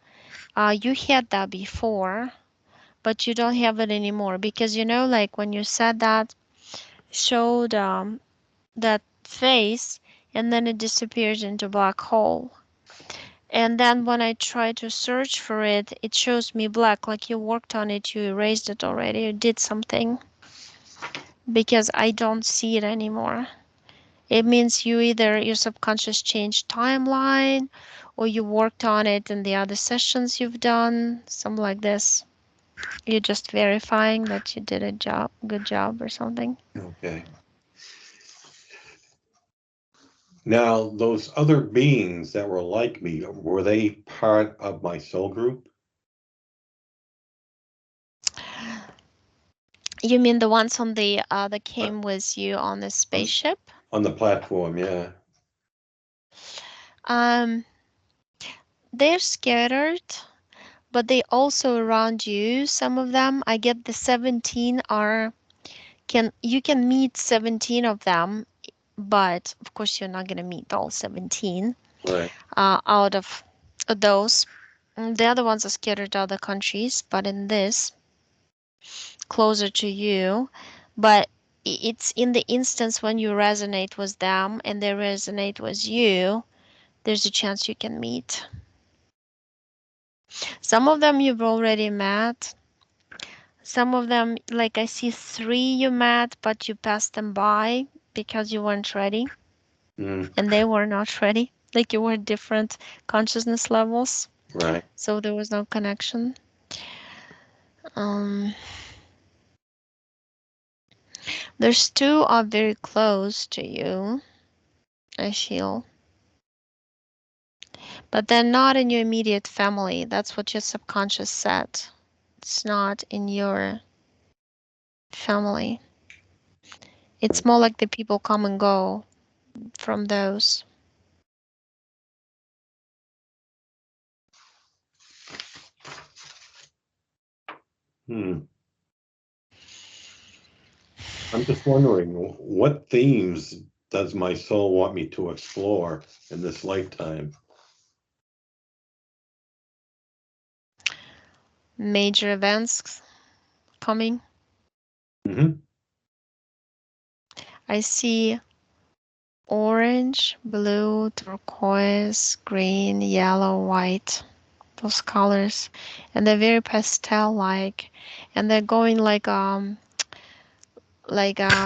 You had that before, but you don't have it anymore because like when you said that, showed that face, and then it disappears into black hole. And then when I try to search for it, it shows me black, like you worked on it, you erased it already, you did something, because I don't see it anymore. It means you either your subconscious changed timeline or you worked on it in the other sessions you've done, something like this. You're just verifying that you did a good job or something.
Okay. Now, those other beings that were like me, were they part of my soul group?
You mean the ones on the that
Uh,
came with you on the
On,
spaceship?
on the platform, yeah.
Um, they're scattered, but they also around you. Some of them, I get the 17 are can you can meet 17 of them, but of course you're not gonna meet all 17
Right.
out of those. The other ones are scattered to other countries, but in this, closer to you. But it's in the instance when you resonate with them and they resonate with you, there's a chance you can meet. Some of them you've already met. Some of them, like I see three you met, but you passed them by because you weren't ready
Mm,
and they were not ready. Like you were different consciousness levels,
right.
so there was no connection. Um, there's two are very close to you, I feel, but they're not in your immediate family. That's what your subconscious said. It's not in your family. It's more like the people come and go from those.
Hmm. I'm just wondering, what themes does my soul want me to explore in this lifetime?
Major events coming.
Hmm.
I see orange, blue, turquoise, green, yellow, white, those colors. And they're very pastel like. And they're going like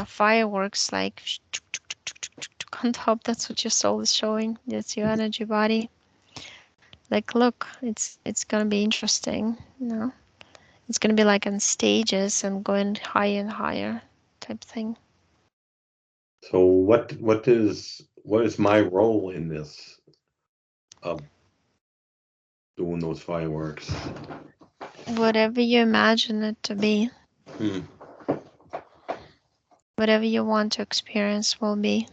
fireworks like on top. That's what your soul is showing. That's your energy body. Like look, it's gonna be interesting, you know. It's gonna be like on stages and going higher and higher type thing.
So what is my role in this of doing those fireworks?
Whatever you imagine it to be,
Hmm.
whatever you want to experience will be.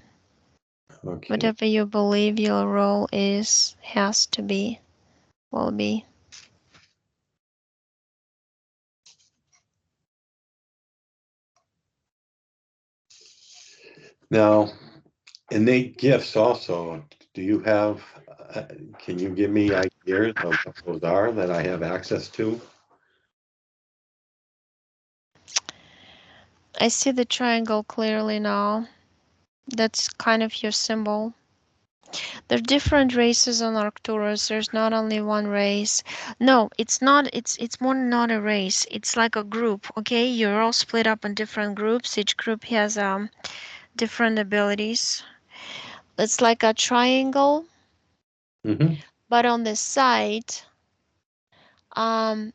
Okay.
Whatever you believe your role is, has to be, will be.
Now, innate gifts also. Do you have? Uh, can you give me ideas of what those are that I have access to?
I see the triangle clearly now. That's kind of your symbol. There are different races on Arcturus. There's not only one race. No, it's not. It's more not a race. It's like a group. Okay, you're all split up in different groups. Each group has different abilities. It's like a triangle,
Hmm.
but on the side, um,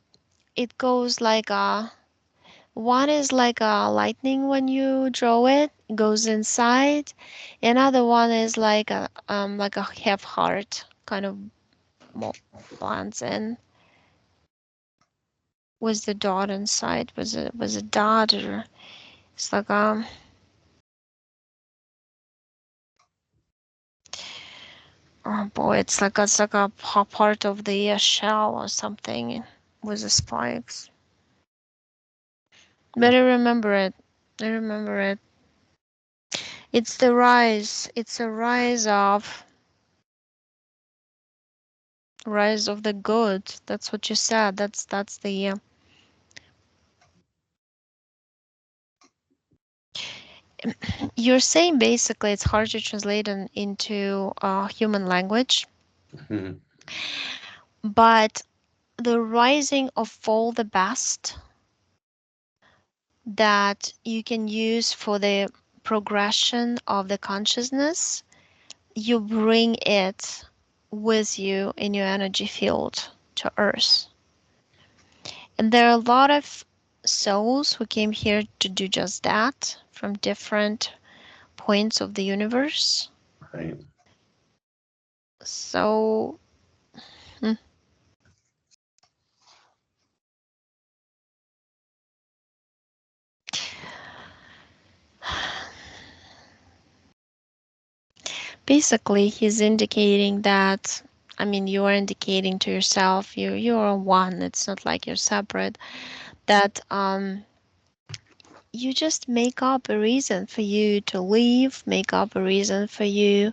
it goes like a one is like a lightning when you draw it, goes inside. Another one is like a half heart, kind of blends in with the dot inside. Was a dot or it's like oh boy, it's like a part of the shell or something with the spikes. But I remember it. I remember it. It's the rise. It's a rise of the good. That's what you said. That's the you're saying basically it's hard to translate into human language.
Hmm.
But the rising of all the best that you can use for the progression of the consciousness, you bring it with you in your energy field to Earth. And there are a lot of souls who came here to do just that from different points of the universe.
Right.
So, hmm, basically, he's indicating that, I mean, you are indicating to yourself, you are one. It's not like you're separate. That you just make up a reason for you to leave, make up a reason for you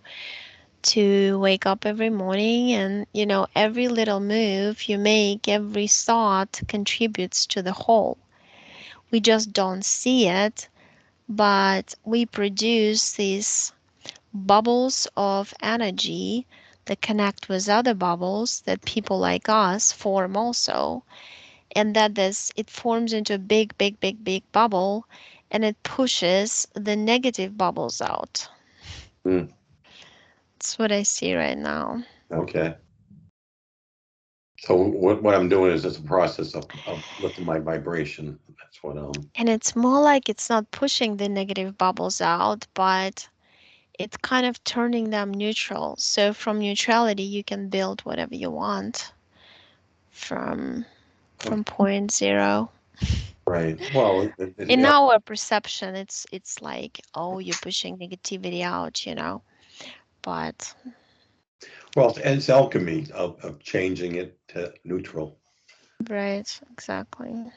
to wake up every morning, and every little move you make, every thought contributes to the whole. We just don't see it, but we produce these bubbles of energy that connect with other bubbles that people like us form also, and that this it forms into a big big big big bubble, and it pushes the negative bubbles out.
Mm,
That's what I see right now.
okay. So what I'm doing is just a process of lifting my vibration. That's what
And it's more like it's not pushing the negative bubbles out, but it's kind of turning them neutral. So from neutrality, you can build whatever you want from
okay.
point zero.
Right. Well,
In
yeah.
our perception, it's like, oh, you're pushing negativity out, but
Well, it's alchemy of changing it to neutral.
right, exactly.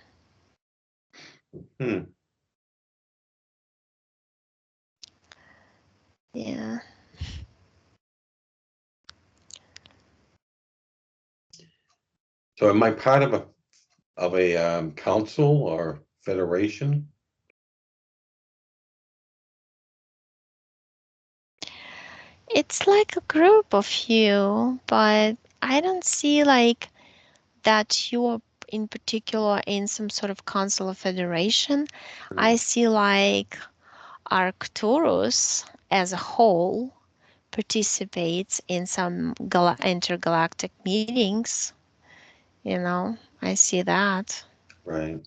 Hmm.
Yeah.
So am I part of a council or federation?
It's like a group of you, but I don't see like that you're in particular in some sort of council or federation.
Hmm.
I see like Arcturus as a whole participates in some intergalactic meetings. I see that.
Right.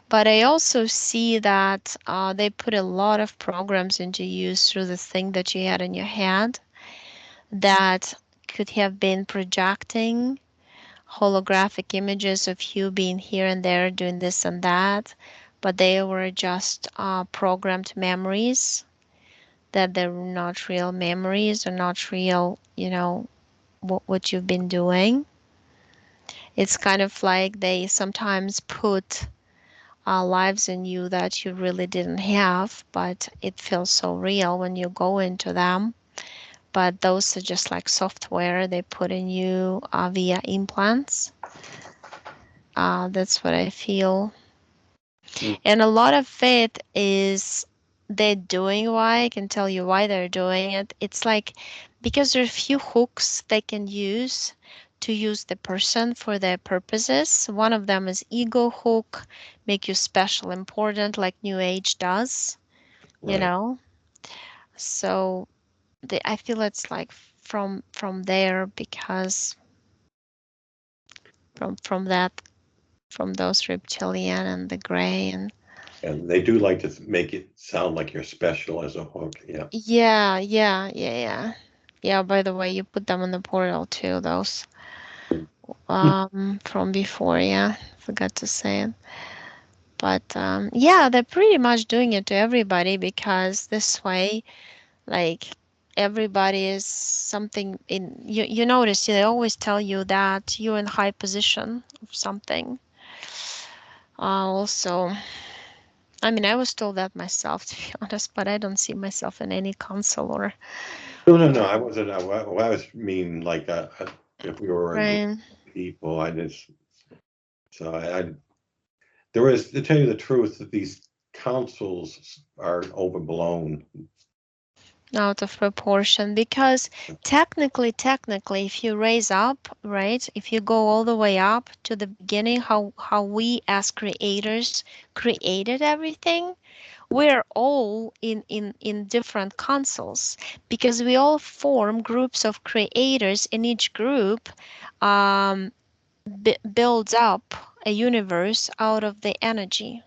But I also see that they put a lot of programs into use through the thing that you had in your head that could have been projecting holographic images of you being here and there doing this and that, but they were just programmed memories, that they're not real memories or not real, what you've been doing. It's kind of like they sometimes put lives in you that you really didn't have, but it feels so real when you go into them. But those are just like software they put in you via implants. That's what I feel.
Hmm.
And a lot of it is they're doing why. I can tell you why they're doing it. It's like because there are a few hooks they can use to use the person for their purposes. One of them is ego hook, make you special, important, like New Age does, you
Right.
know. So I feel it's like from there because from that from those reptilian and the gray and
And they do like to make it sound like you're special as a hook. Yeah.
yeah, yeah, yeah, yeah. Yeah, by the way, you put them in the portal too, those from before, yeah. Forgot to say it. But yeah, they're pretty much doing it to everybody because this way, like everybody is something in you notice they always tell you that you're in high position of something. Also, I mean, I was told that myself to be honest, but I don't see myself in any council or
No, no, no.
or
I wasn't. I was mean like if we were a group
right.
of people, I just so there is to tell you the truth that these councils are overblown.
out of proportion, because technically if you raise up, right, if you go all the way up to the beginning, how we as creators created everything, we're all in different consoles, because we all form groups of creators, and each group um, builds up a universe out of the energy.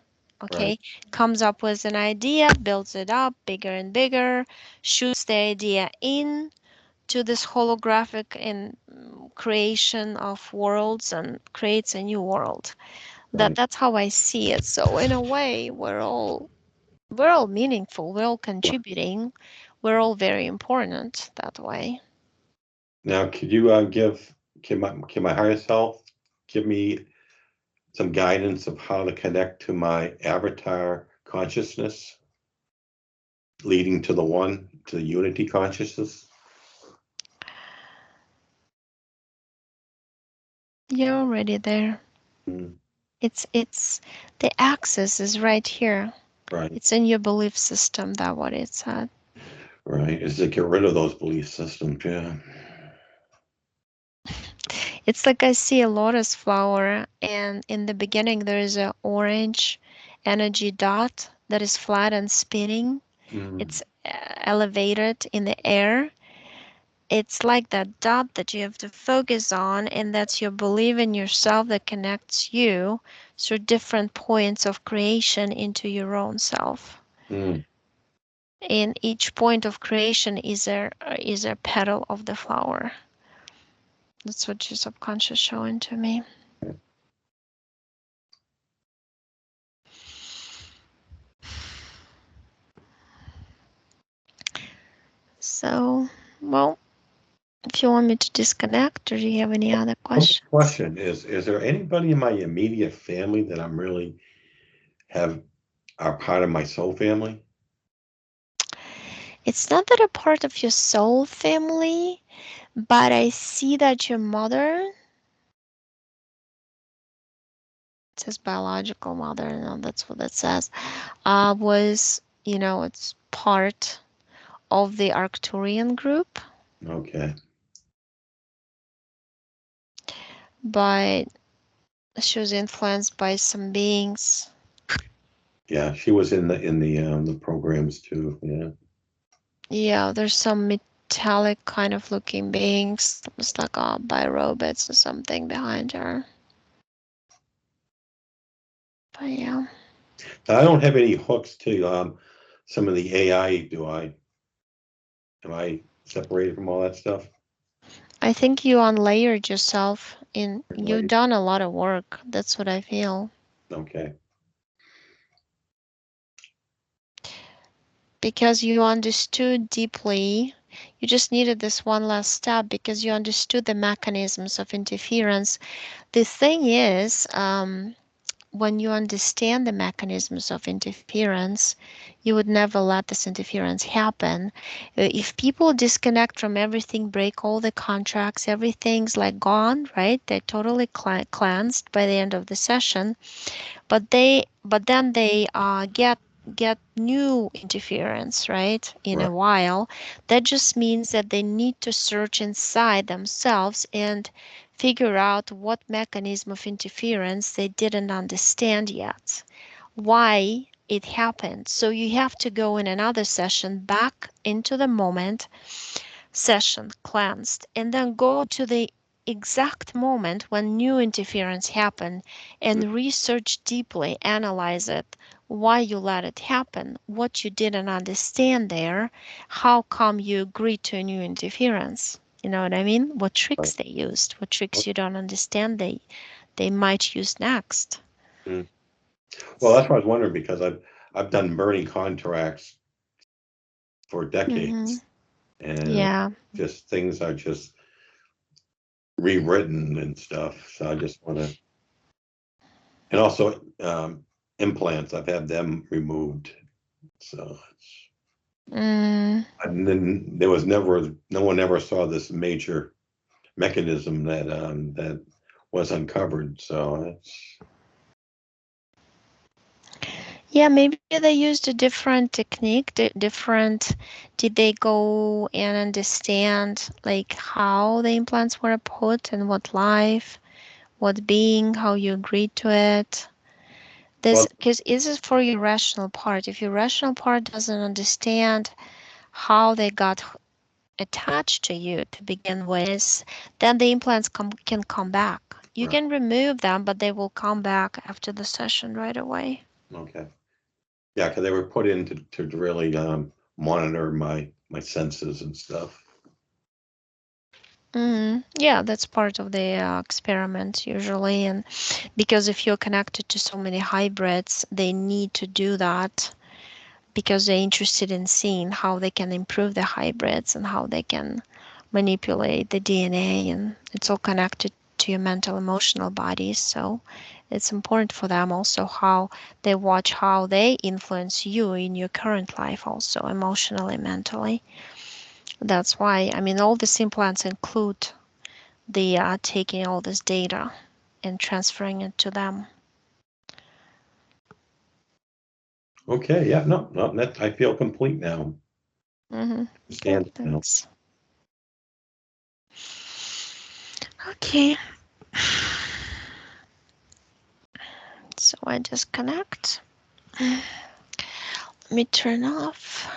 Right.
Okay, comes up with an idea, builds it up bigger and bigger, shoots the idea in to this holographic in creation of worlds, and creates a new world.
Right.
That's how I see it. So in a way, we're all meaningful, we're all contributing, we're all very important that way.
Now, could you can my higher self give me some guidance of how to connect to my avatar consciousness, leading to the one, to the unity consciousness?
You're already there.
Mm,
It's the access is right here.
right.
It's in your belief system, that what it said.
Right. Is to get rid of those belief systems. Yeah.
It's like I see a lotus flower, and in the beginning there is a orange energy dot that is flat and spinning.
Mm,
It's elevated in the air. It's like that dot that you have to focus on, and that's your belief in yourself that connects you through different points of creation into your own self.
mm.
And each point of creation is a petal of the flower. That's what your subconscious showing to me. So, well, if you want me to disconnect, or do you have any other
One
questions?
question is there anybody in my immediate family that I'm really have are part of my soul family?
It's not that a part of your soul family, but I see that your mother, it says biological mother, no, that's what it says, was, it's part of the Arcturian group,
Okay.
but she was influenced by some beings.
Yeah, she was in the programs too. Yeah.
Yeah, there's some metallic kind of looking beings, almost like by robots or something behind her. But yeah,
I don't have any hooks to some of the AI, do I? Am I separated from all that stuff?
I think you unlayered yourself in, you've
Like,
done a lot of work. That's what I feel.
okay.
Because you understood deeply, you just needed this one last step because you understood the mechanisms of interference. The thing is, when you understand the mechanisms of interference, you would never let this interference happen. If people disconnect from everything, break all the contracts, everything's like gone, right? They're totally cleansed by the end of the session, but then they get new interference, right, in
Right.
a while. That just means that they need to search inside themselves and figure out what mechanism of interference they didn't understand yet, why it happened. So you have to go in another session back into the moment, session cleansed, and then go to the exact moment when new interference happened, and research deeply, analyze it, why you let it happen, what you didn't understand there, how come you agreed to a new interference. You know what I mean? What
Right.
tricks they used, what tricks you don't understand they might use next.
Mm. Well, that's what I was wondering because I've done burning contracts for
Mm-hmm.
decades, and
Yeah.
just things are just rewritten and stuff. So I just want to, and also implants. I've had them removed. So it's,
Mm,
and then there was never, no one ever saw this major mechanism that was uncovered. So it's
Yeah, maybe they used a different technique, different. Did they go and understand like how the implants were put and what life, what being, how you agreed to it? This
Well,
because this is for your rational part. If your rational part doesn't understand how they got attached to you to begin with, then the implants can come back. You
right,
can remove them, but they will come back after the session right away.
okay. Yeah, because they were put in to really monitor my senses and stuff.
Yeah, that's part of the experiment usually. And because if you're connected to so many hybrids, they need to do that because they're interested in seeing how they can improve the hybrids and how they can manipulate the DNA. And it's all connected to your mental, emotional bodies. So it's important for them also how they watch how they influence you in your current life, also emotionally, mentally. That's why, I mean, all these implants include the taking all this data and transferring it to them.
Okay, yeah, no, no, that I feel complete now.
Good,
Understand now.
thanks. Okay, so I disconnect. Let me turn off.